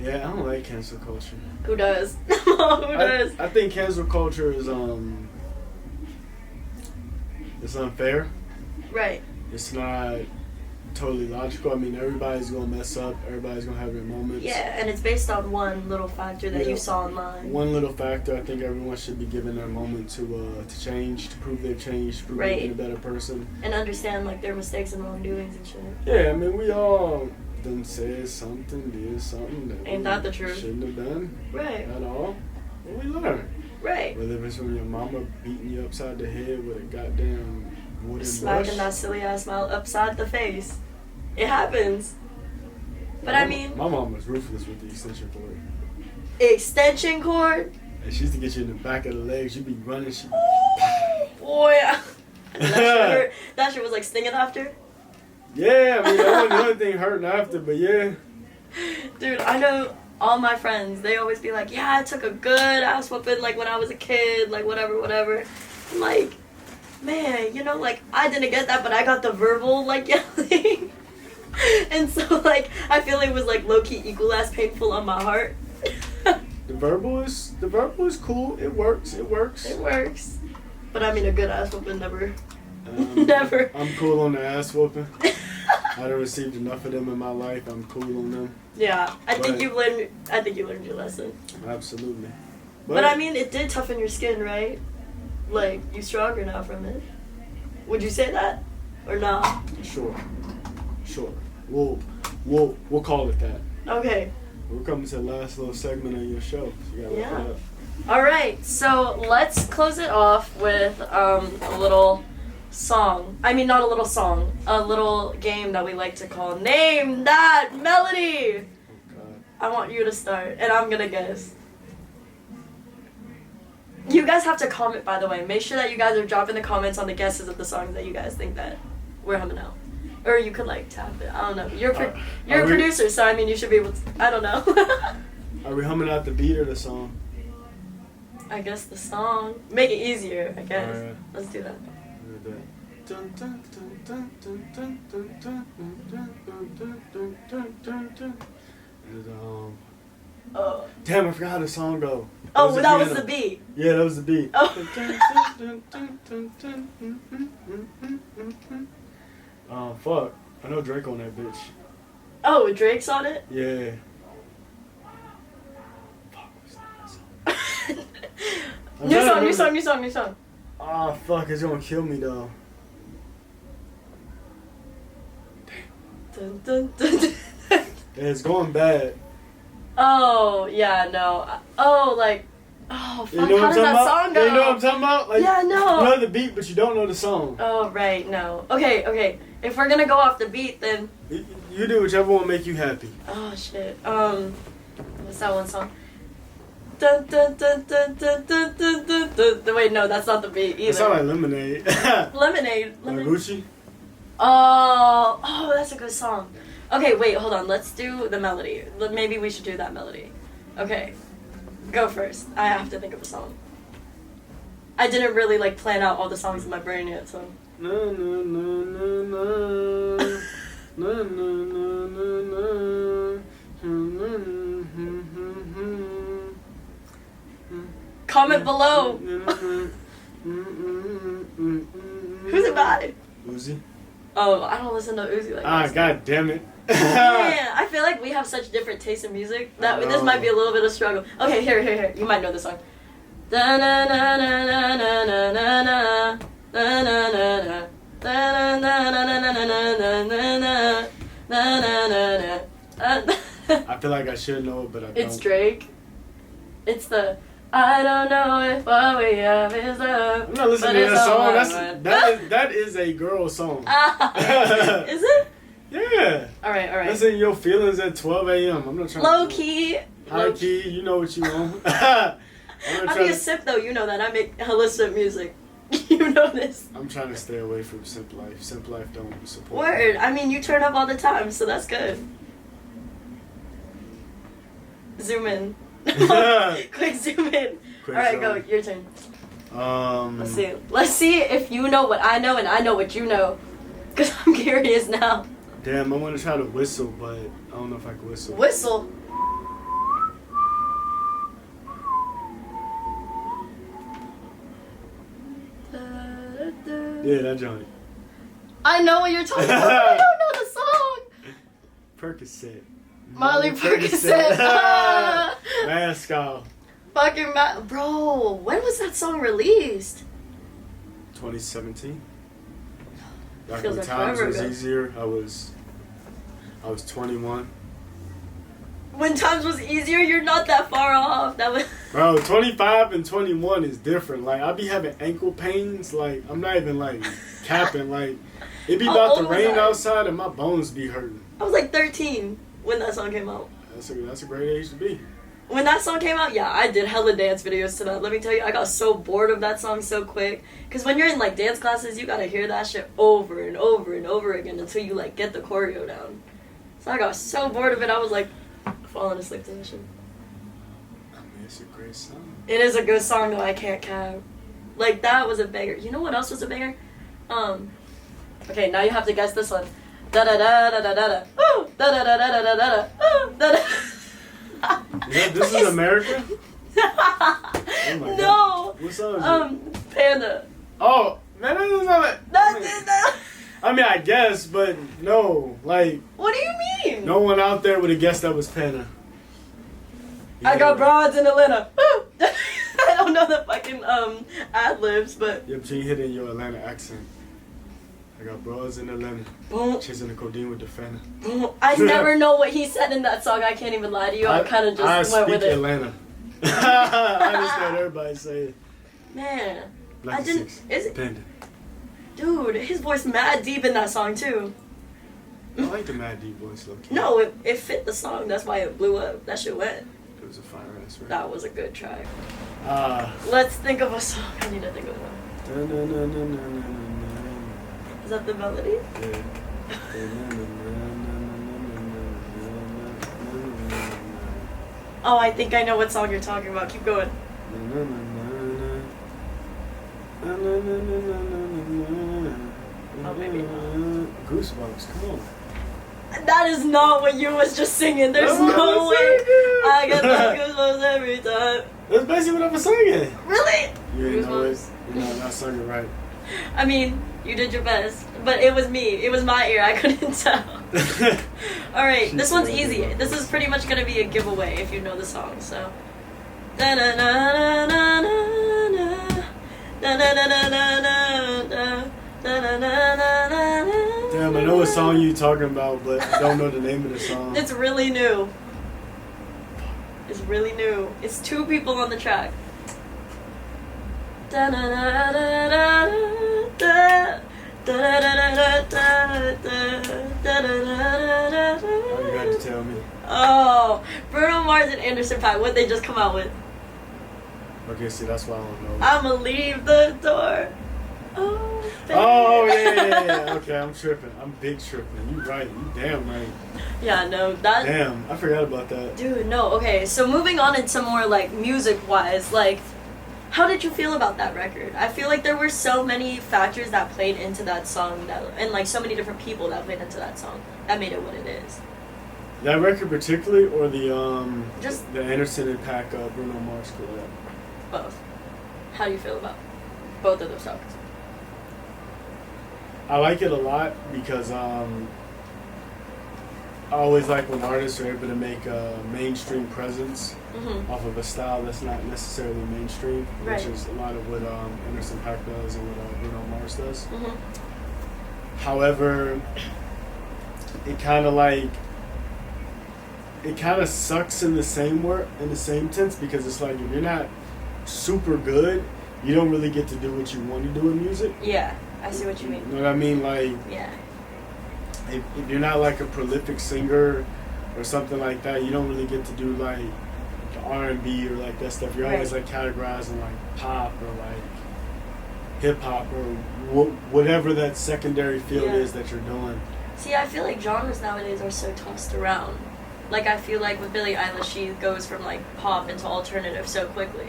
Yeah, I don't like cancel culture. Who does? Who does? I think cancel culture is it's unfair. Right. It's not totally logical. I mean, everybody's gonna mess up. Everybody's gonna have their moments. Yeah, and it's based on one little factor that you saw online. One little factor. I think everyone should be given their moment to change, to prove they've changed, to prove they've been a better person, and understand like their mistakes and wrongdoings and shit. Yeah, I mean, we all done said something, did something that ain't that the truth? Shouldn't have done. Right. At all. And we learn. Right. Whether it's from your mama beating you upside the head with a goddamn wooden smacking brush. That silly ass smile upside the face. It happens. But my I mean, my mom was ruthless with the extension cord. Extension cord? And she used to get you in the back of the legs. You'd be running. Boy, that shit was like stinging after. Yeah, I mean, that wasn't the only thing hurting after, but yeah. Dude, I know all my friends, they always be like, yeah, I took a good ass whooping, like, when I was a kid, like, whatever. I'm like, man, you know, like, I didn't get that, but I got the verbal, like, yelling. And so, like, I feel it was, like, low-key equal as painful on my heart. The verbal is cool. It works. It works. But I mean, a good ass whooping never. Never. I'm cool on the ass whooping. I done received enough of them in my life. I'm cool on them. Yeah, I think you learned your lesson. Absolutely. But I mean, it did toughen your skin, right? Like, you stronger now from it. Would you say that? Or not? Sure. We'll call it that. Okay. We're coming to the last little segment of your show. So you gotta wrap it up. All right, so let's close it off with a little song. I mean, not a little song. A little game that we like to call Name That Melody. Oh, God. I want you to start, and I'm gonna guess. You guys have to comment, by the way. Make sure that you guys are dropping the comments on the guesses of the songs that you guys think that we're humming out. Or you could, like, tap it. I don't know. You're a producer, so, I mean, you should be able to... I don't know. Are we humming out the beat or the song? I guess the song. Make it easier, I guess. Right. Let's do that. Oh. Damn, I forgot how the song go. Oh, that was the beat. Yeah, that was the beat. Oh, fuck. I know Drake on that bitch. Oh, Drake's on it? Yeah. New song. Ah, fuck, it's gonna kill me though. Dun, dun, dun, dun. It's going bad. Oh, yeah, no. Oh, like, oh, fuck, You know how did that song go? You know what I'm talking about? Like, yeah, no. You know the beat, but you don't know the song. Oh, right, no. Okay. If we're gonna go off the beat, then... You do whichever one make you happy. Oh, shit. What's that one song? Dun, dun, dun, dun, dun, dun, dun, dun, dun. Wait, no, that's not the beat either. It sounds like Lemonade. Lemonade. Like Gucci? Oh, that's a good song. Okay, wait, hold on. Let's do the melody. Maybe we should do that melody. Okay, go first. I have to think of a song. I didn't really, like, plan out all the songs in my brain yet, so... Na na na na na na na na na. Comment below. Who's it by? Uzi. Oh, I don't listen to Uzi like that. God damn it. Yeah, I feel like we have such different tastes in music that this might be a little bit of struggle. Okay, here. You might know this song. Da na na na na na na na na na na na. I feel like I should know it, but I don't. It's Drake. It's the I don't know if what we have is love. I'm not listening to that song. That is a girl song. Is it? Yeah. All right. That's in your feelings at 12 a.m. I'm not trying Low key. High key, you know what you want. I'm be a sip though, you know that. I make holistic music. You know this. I'm trying to stay away from Simp Life. Simp Life don't support Word. me. I mean, you turn up all the time, so that's good. Zoom in. Quick Quick zoom in. Alright, zoom. go. Your turn. Let's see. Let's see if you know what I know and I know what you know. Because I'm curious now. Damn, I want to try to whistle, but I don't know if I can whistle. Whistle? Yeah, that joint. I know what you're talking about, but I don't know the song. Percocet. Molly Percocet. Mascot. Fucking bro, when was that song released? 2017. Back Feels when like times forever was ago. easier, I was 21. When times was easier, you're not that far off. That was Bro, 25 and 21 is different. Like, I be having ankle pains. Like, I'm not even, like, capping. Like, it be How about to old was rain I? outside and my bones be hurting. I was like 13 when that song came out. That's a great age to be. When that song came out, yeah, I did hella dance videos to that. Let me tell you, I got so bored of that song so quick. Because when you're in, like, dance classes, you gotta hear that shit over and over and over again until you, like, get the choreo down. So I got so bored of it, I was, like, falling asleep to that shit. I mean, it's a great song. It is a good song, though, I can't cap. Like, that was a banger. You know what else was a banger? Okay, now you have to guess this one. Da-da-da-da-da-da-da. Ooh! Da-da-da-da-da-da-da. Ooh! Da-da. This is America? Oh my No. God. What song is it? Panda. Oh, man, that is not like... That's it. I mean, I guess, but no. Like, What do you mean? no one out there would have guessed that was Panda. I got broads in Atlanta. Woo! I don't know the fucking ad libs, but Yeah, but you hit it in your Atlanta accent. I got bras in Atlanta. boom, Chasing the codeine with the Fanta. boom. I never know what he said in that song. I can't even lie to you. I kind of just went with it. Atlanta. I understand everybody say it. Man, Black I didn't. Six. Is it, Panda. dude? His voice mad deep in that song too. I like the Mad Deep voice, low key. No, it fit the song. That's why it blew up. That shit went. It was a fire ass, right? That was a good track. Ah. Let's think of a song. I need to think of one. Is that the melody? Oh, I think I know what song you're talking about. Keep going. Oh, maybe not. Goosebumps, come on. That is not what you was just singing. There's Oh, no way. that's I get the goosebumps every time. That's basically what I was singing. Really? You ain't know it. Goosebumps. You're not singing right. I mean, you did your best, but it was me. It was my ear. I couldn't tell. All right, this one's easy. This is pretty much gonna be a giveaway if you know the song. So. Damn, I know what song you talking about, but I don't know the name of the song. It's really new. It's really new. It's two people on the track. Oh, you got to tell me. Oh, Bruno Mars and Anderson .Paak. What'd they just come out with? Okay, see, that's why I don't know. I'ma leave the door. Oh, baby. Oh, yeah. Okay, I'm tripping. I'm big tripping. You right. You damn right. Yeah, no, that. Damn, I forgot about that. Dude, no. Okay, so moving on into more like music-wise, like, how did you feel about that record? I feel like there were so many factors that played into that song, and like so many different people that played into that song that made it what it is. That record particularly, or the Just the Anderson and Paak Bruno Mars collab? both. How do you feel about both of those songs? I like it a lot because I always like when artists are able to make a mainstream presence off of a style that's not necessarily mainstream, Right. which is a lot of what Anderson .Paak does and what Bruno Mars does. Mm-hmm. However, it kind of sucks in the same sense, because it's like if you're not super good, you don't really get to do what you want to do in music. Yeah, I see what you mean. You know what I mean? Like, Yeah. if you're not like a prolific singer or something like that, you don't really get to do like the R&B or like that stuff. You're always Right. like categorizing like pop or like hip hop or whatever that secondary field Yeah. is that you're doing. See, I feel like genres nowadays are so tossed around. Like, I feel like with Billie Eilish, she goes from, like, pop into alternative so quickly.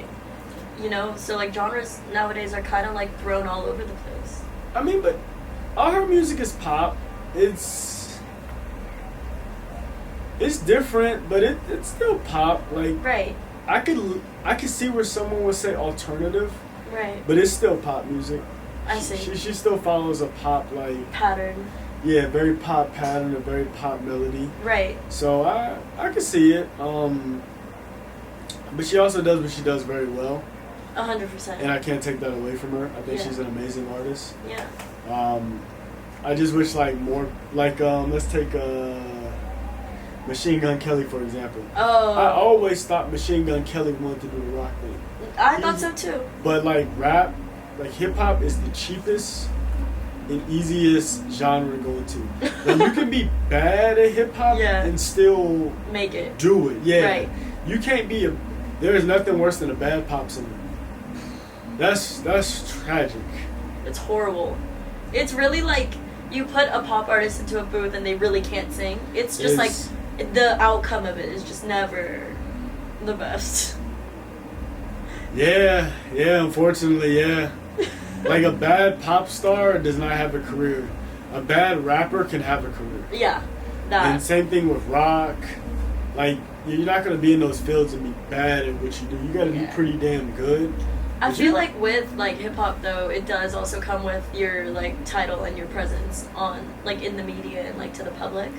You know? So, like, genres nowadays are kind of, like, thrown all over the place. I mean, but all her music is pop. It's different, but it's still pop. Like, Right. I could see where someone would say alternative, Right. but it's still pop music. I see. She still follows a pop, like, Pattern. yeah, very pop pattern, a very pop melody. Right. So I can see it. But she also does what she does very well, 100%. and I can't take that away from her. I think Yeah. she's an amazing artist. Yeah. I just wish like more like let's take Machine Gun Kelly for example. Oh. I always thought Machine Gun Kelly wanted to do a rock thing. I thought so too. But like rap, like hip hop is the cheapest and easiest genre to go into. Like you can be bad at hip hop Yeah. and still Make it. do it. Yeah. Right. You can't be there is nothing worse than a bad pop singer. That's tragic. It's horrible. It's really like you put a pop artist into a booth and they really can't sing. It's just like the outcome of it is just never the best. Yeah, unfortunately, yeah. Like a bad pop star does not have a career. A bad rapper can have a career. Yeah, that. And same thing with rock. Like you're not gonna be in those fields and be bad at what you do. You gotta be pretty damn good. I feel like with like hip hop though, it does also come with your like title and your presence on like in the media and like to the public.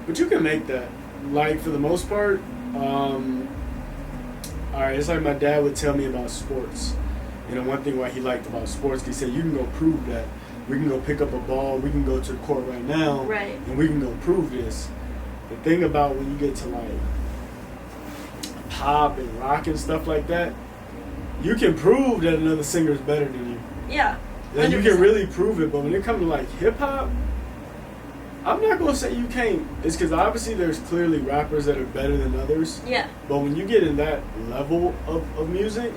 But you can make that. Like for the most part, alright, it's like my dad would tell me about sports. You know, one thing why he liked about sports, he said, you can go prove that. We can go pick up a ball, we can go to the court right now, right, and we can go prove this. The thing about when you get to like pop and rock and stuff like that, you can prove that another singer is better than you. Yeah. And you can really prove it, but when it comes to like hip hop, I'm not gonna say you can't. It's because obviously there's clearly rappers that are better than others. Yeah. But when you get in that level of music,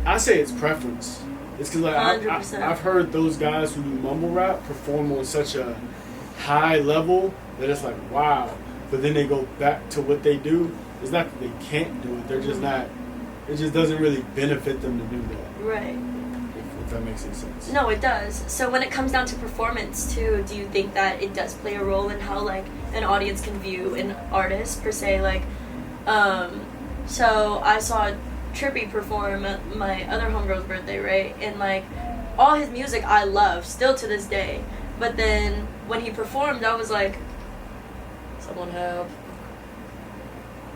I say it's preference. It's because like I've heard those guys who do mumble rap perform on such a high level that it's like wow. But then they go back to what they do. It's not that they can't do it. They're just not. It just doesn't really benefit them to do that. Right. If that makes any sense. No, it does. So when it comes down to performance too, do you think that it does play a role in how like an audience can view an artist per se? Like, so I saw Trippy perform at my other homegirl's birthday, right? And like all his music I love still to this day. But then when he performed, I was like, someone help.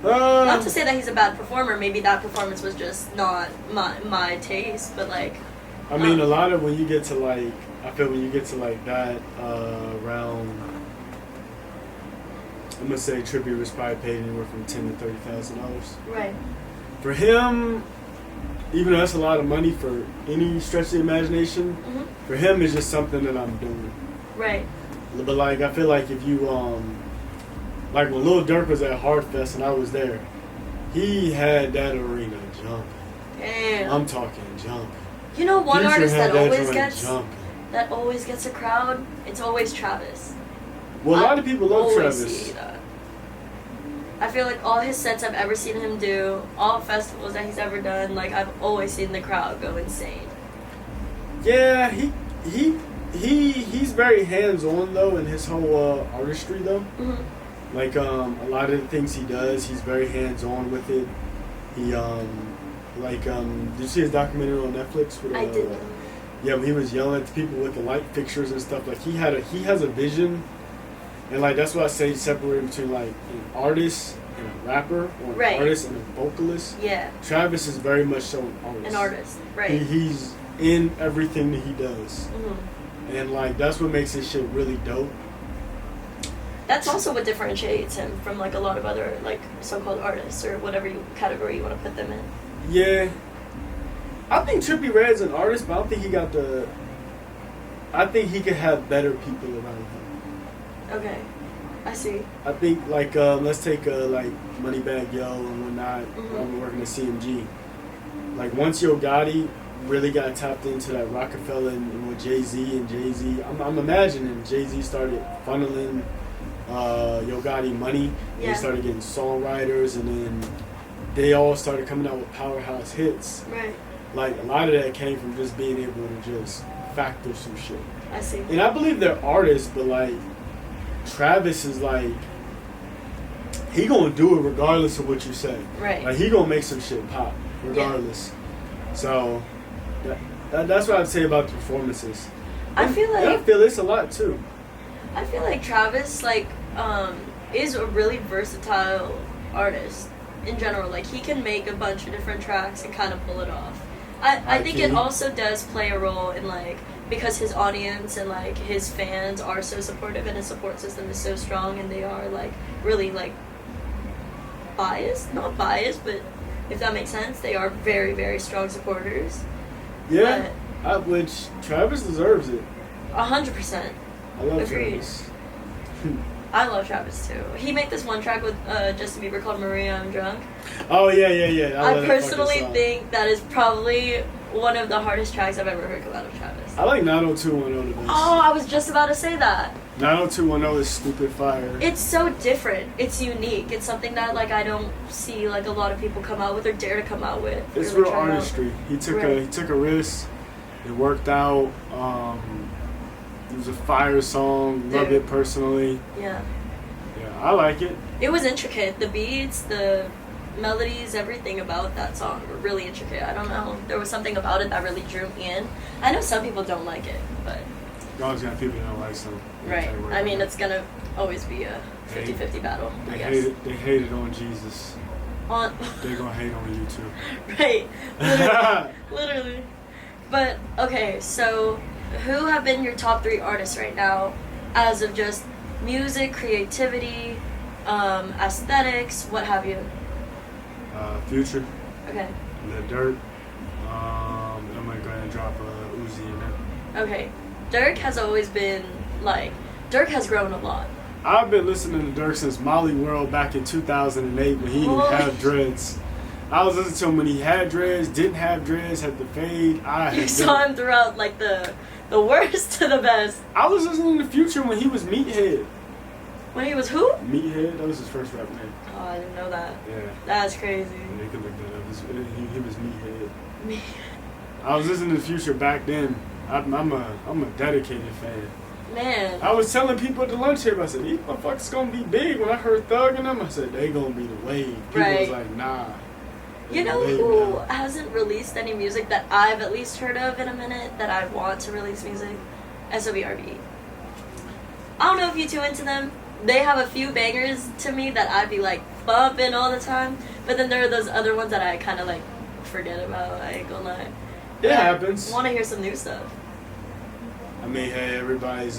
Not to say that he's a bad performer. Maybe that performance was just not my taste. But like, I mean, a lot of when you get to like, I feel when you get to like that around, I'm gonna say Trippie was probably paid anywhere from $10,000 to $30,000. Right. For him, even though that's a lot of money for any stretch of the imagination, for him it's just something that I'm doing. Right. But like, I feel like if you like when Lil Durk was at Hardfest and I was there, he had that arena jumping. Damn. I'm talking jumping. You know, one Future artist had that always gets a crowd. It's always Travis. Well, a lot of people love always Travis. See that. I feel like all his sets I've ever seen him do, all festivals that he's ever done, like I've always seen the crowd go insane. Yeah, he's very hands-on though in his whole artistry though. Like a lot of the things he does, he's very hands-on with it. He did you see his documentary on Netflix? With, I didn't. Yeah, when he was yelling at the people with the light fixtures and stuff, like he has a vision, and like that's what I say separate between like an artist and a rapper, or an artist and a vocalist. Yeah. Travis is very much so an artist. An artist, right? He's in everything that he does, and like that's what makes his shit really dope. That's also what differentiates him from like a lot of other like so-called artists or whatever category you want to put them in. Yeah, I think Trippie Redd's an artist, but I don't think he got the. I think he could have better people around him. Okay, I see. I think like let's take like Moneybagg Yo and whatnot. I'm working at CMG. Like once Yo Gotti really got tapped into that Rockefeller and with Jay-Z, I'm imagining Jay-Z started funneling Yo Gotti Money. Yeah. They started getting songwriters, and then they all started coming out with powerhouse hits. Right. Like, a lot of that came from just being able to just factor some shit. I see. And I believe they're artists, but, like, Travis is, like, he gonna do it regardless of what you say. Right. Like, he gonna make some shit pop regardless. Yeah. So, that's what I'd say about the performances. I feel like... And I feel this a lot, too. I feel like Travis, like, is a really versatile artist in general. Like, he can make a bunch of different tracks and kind of pull it off. I think it also does play a role in, like, because his audience and, like, his fans are so supportive and his support system is so strong, and they are, like, really, like, biased. Not biased, but if that makes sense, they are very, very strong supporters. Yeah, which Travis deserves it. 100%. I love Agreed. Travis. I love Travis too. He made this one track with Justin Bieber called Maria, I'm Drunk. Oh, yeah. I personally think that is probably one of the hardest tracks I've ever heard come out of Travis. I like 90210 the best. Oh, I was just about to say that. 90210 is stupid fire. It's so different. It's unique. It's something that, like, I don't see, like, a lot of people come out with or dare to come out with. It's really real artistry. He took a risk. It worked out. It was a fire song. Love it personally. Yeah. Yeah, I like it. It was intricate. The beats, the melodies, everything about that song were really intricate. I don't know. There was something about it that really drew me in. I know some people don't like it, but... You always got people that don't like some. Right. I mean, it's gonna always be a 50-50 battle, I guess. They hated on Jesus. They're gonna hate on you too. Right. Literally. But, okay, so who have been your top 3 artists right now as of just music, creativity, aesthetics, what have you? Future. Okay. The Dirt. I'm gonna go ahead and drop Uzi in there. Okay. Dirk has always been, like, Dirk has grown a lot. I've been listening to Dirk since Molly World back in 2008 when he didn't have dreads. I was listening to him when he had dreads, didn't have dreads, had the fade. You saw him throughout, like, the worst to the best. I was listening to Future when he was Meathead. When he was who? Meathead, that was his first rap name. Oh, I didn't know that. Yeah. That's crazy. Yeah, you can look that up. He was Meathead. I was listening to Future back then. I'm a dedicated fan. Man. I was telling people at the lunch table, I said, these motherfuckers gonna be big. When I heard Thug and them, I said, they gonna be the wave. People was like, nah. You know who hasn't released any music that I've at least heard of in a minute that I want to release music? SOBRB. I don't know if you two into them. They have a few bangers to me that I'd be like bumping all the time. But then there are those other ones that I kind of like forget about. I ain't gonna lie. It happens. I want to hear some new stuff. I mean, hey, everybody's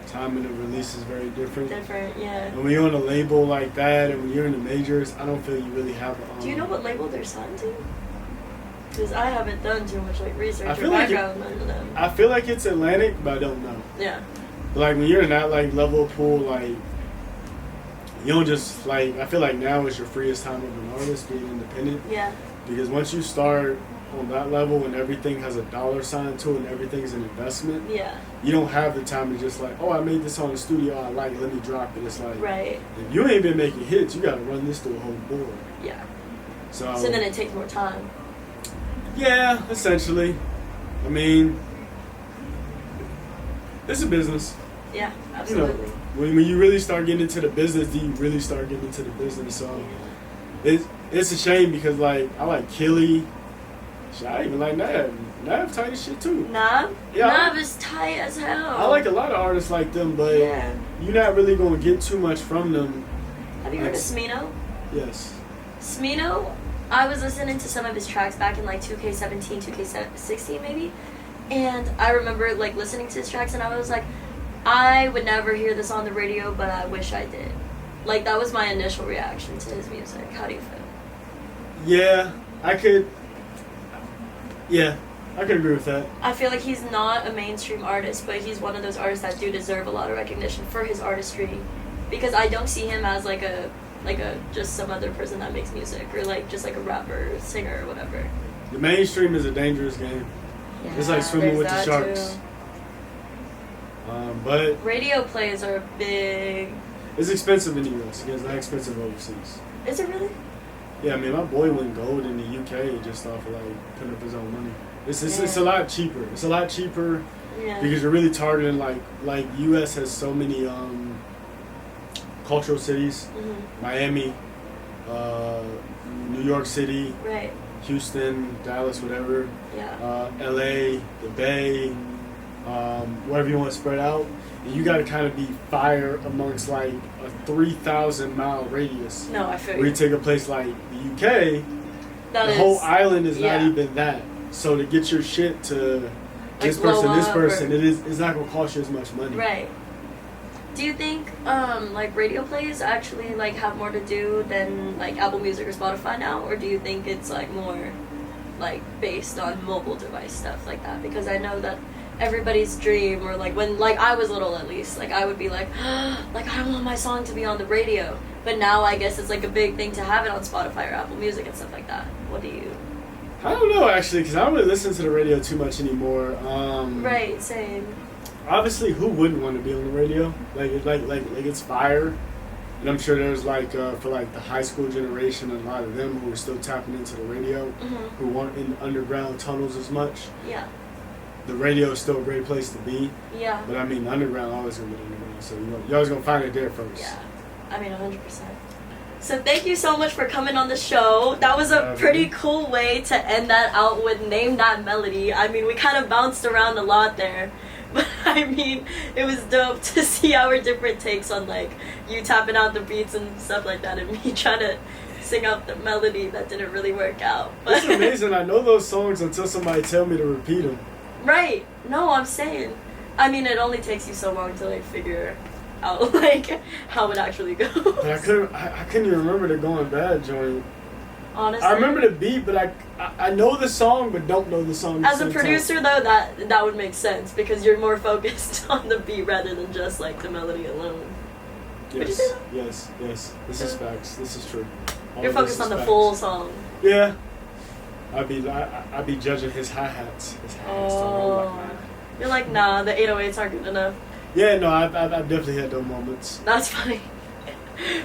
timing of release is very different. Different, yeah. And when you're on a label like that, and when you're in the majors, I don't feel you really have. Do you know what label they're signed to? Because I haven't done too much like research or like background into them. I feel like it's Atlantic, but I don't know. Yeah. Like when you're in that like level of pool, like you don't just like. I feel like now is your freest time of an artist being independent. Yeah. Because once you start on that level and everything has a dollar sign to it and everything's an investment, yeah, you don't have the time to just like, oh, I made this on the studio, I like it, let me drop it. It's like, right. If you ain't been making hits, you got to run this through a whole board. Yeah. So then it takes more time. Yeah, essentially. I mean, it's a business. Yeah, absolutely. You know, when you really start getting into the business, then you really start getting into the business. So it's a shame because like I like Killy. Shit, I even like Nav. Nav tight as shit too. Nav? Yeah, Nav is tight as hell. I like a lot of artists like them, but you're not really gonna get too much from them. Have you heard of Smino? Yes. Smino, I was listening to some of his tracks back in like 2K17, 2K16 maybe, and I remember like listening to his tracks and I was like, I would never hear this on the radio, but I wish I did. Like that was my initial reaction to his music. How do you feel? Yeah, I could agree with that. I feel like he's not a mainstream artist, but he's one of those artists that do deserve a lot of recognition for his artistry, because I don't see him as like a just some other person that makes music or like just like a rapper, singer, or whatever. The mainstream is a dangerous game. Yeah, it's like swimming with the sharks. Too. But radio plays are big. it's expensive in the U.S. It's not expensive overseas. Is it really? Yeah, I mean, my boy went gold in the UK just off of like putting up his own money. It's a lot cheaper. It's a lot cheaper Yeah. because you're really targeting like U.S. has so many cultural cities, Miami, New York City, Right. Houston, Dallas, whatever, Yeah. L.A., the Bay, wherever you want to spread out. And you got to kind of be fire amongst like a 3,000 mile radius. No, I feel Where you. you take a place like the UK, That the is, whole island is not yeah. even that. So to get your shit to this blow person, this up person, or- it's not gonna cost you as much money. Right. Do you think like radio plays actually like have more to do than like Apple Music or Spotify now, or do you think it's like more like based on mobile device stuff like that? Because I know that everybody's dream, or like when like I was little at least, like I would be like like I want my song to be on the radio, but now I guess it's like a big thing to have it on Spotify or Apple Music and stuff like that. What do you? I don't know actually, because I don't really listen to the radio too much anymore. Right, same. Obviously, who wouldn't want to be on the radio? Like it's fire, and I'm sure there's like for like the high school generation, a lot of them who are still tapping into the radio, who weren't in underground tunnels as much. Yeah. The radio is still a great place to be, Yeah. but I mean, the underground always gonna be underground, so you're always gonna find it there first. Yeah. I mean, 100%. So thank you so much for coming on the show. That was a pretty cool way to end that out with Name That Melody. I mean, we kind of bounced around a lot there. But I mean, it was dope to see our different takes on like you tapping out the beats and stuff like that, and me trying to sing out the melody that didn't really work out. But It's amazing. I know those songs until somebody tell me to repeat them. Right. No, I'm saying. I mean, it only takes you so long to like figure out like how it actually goes. But I couldn't even remember the Going Bad joint. Honestly. I remember the beat, but I know the song, but don't know the song. As a producer, though, that would make sense because you're more focused on the beat rather than just like the melody alone. Would you say that? Yes. This is facts. This is true. All You're of this focused is on the facts. full song. Yeah. I'd be judging his hi-hats. His hi-hats don't hold like mine. You're like, nah, the 808s aren't good enough. Yeah, no, I've definitely had those moments. That's fine.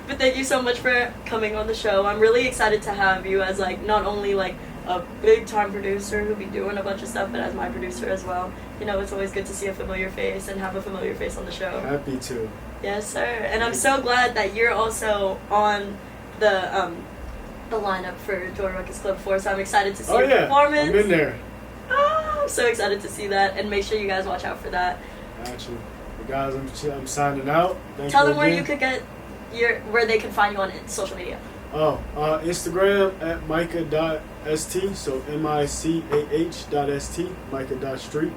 But thank you so much for coming on the show. I'm really excited to have you as like not only like a big time producer who'll be doing a bunch of stuff, but as my producer as well. You know, it's always good to see a familiar face and have a familiar face on the show. Happy to. Yes, sir. And I'm so glad that you're also on the lineup for Joy Ruckus Club 4, so I'm excited to see your performance. I'm in there. Oh, I'm so excited to see that, and make sure you guys watch out for that. Got you. Guys, I'm signing out. Tell them where you could get where they can find you on social media. Instagram at micah.st, so MICAH.st, micah.street.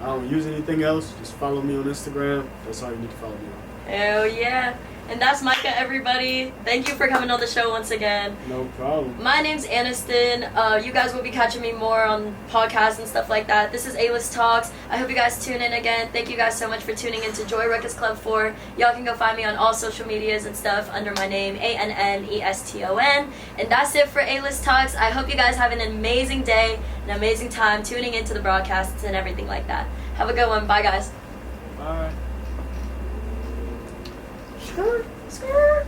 I don't use anything else. Just follow me on Instagram. That's all you need to follow me on. Hell yeah. And that's Micah, everybody. Thank you for coming on the show once again. No problem. My name's Anneston. You guys will be catching me more on podcasts and stuff like that. This is A-List Talks. I hope you guys tune in again. Thank you guys so much for tuning in to Joy Ruckus Club 4. Y'all can go find me on all social medias and stuff under my name, ANNESTON. And that's it for A-List Talks. I hope you guys have an amazing day, an amazing time tuning into the broadcasts and everything like that. Have a good one. Bye, guys. Bye. Skirt, skirt.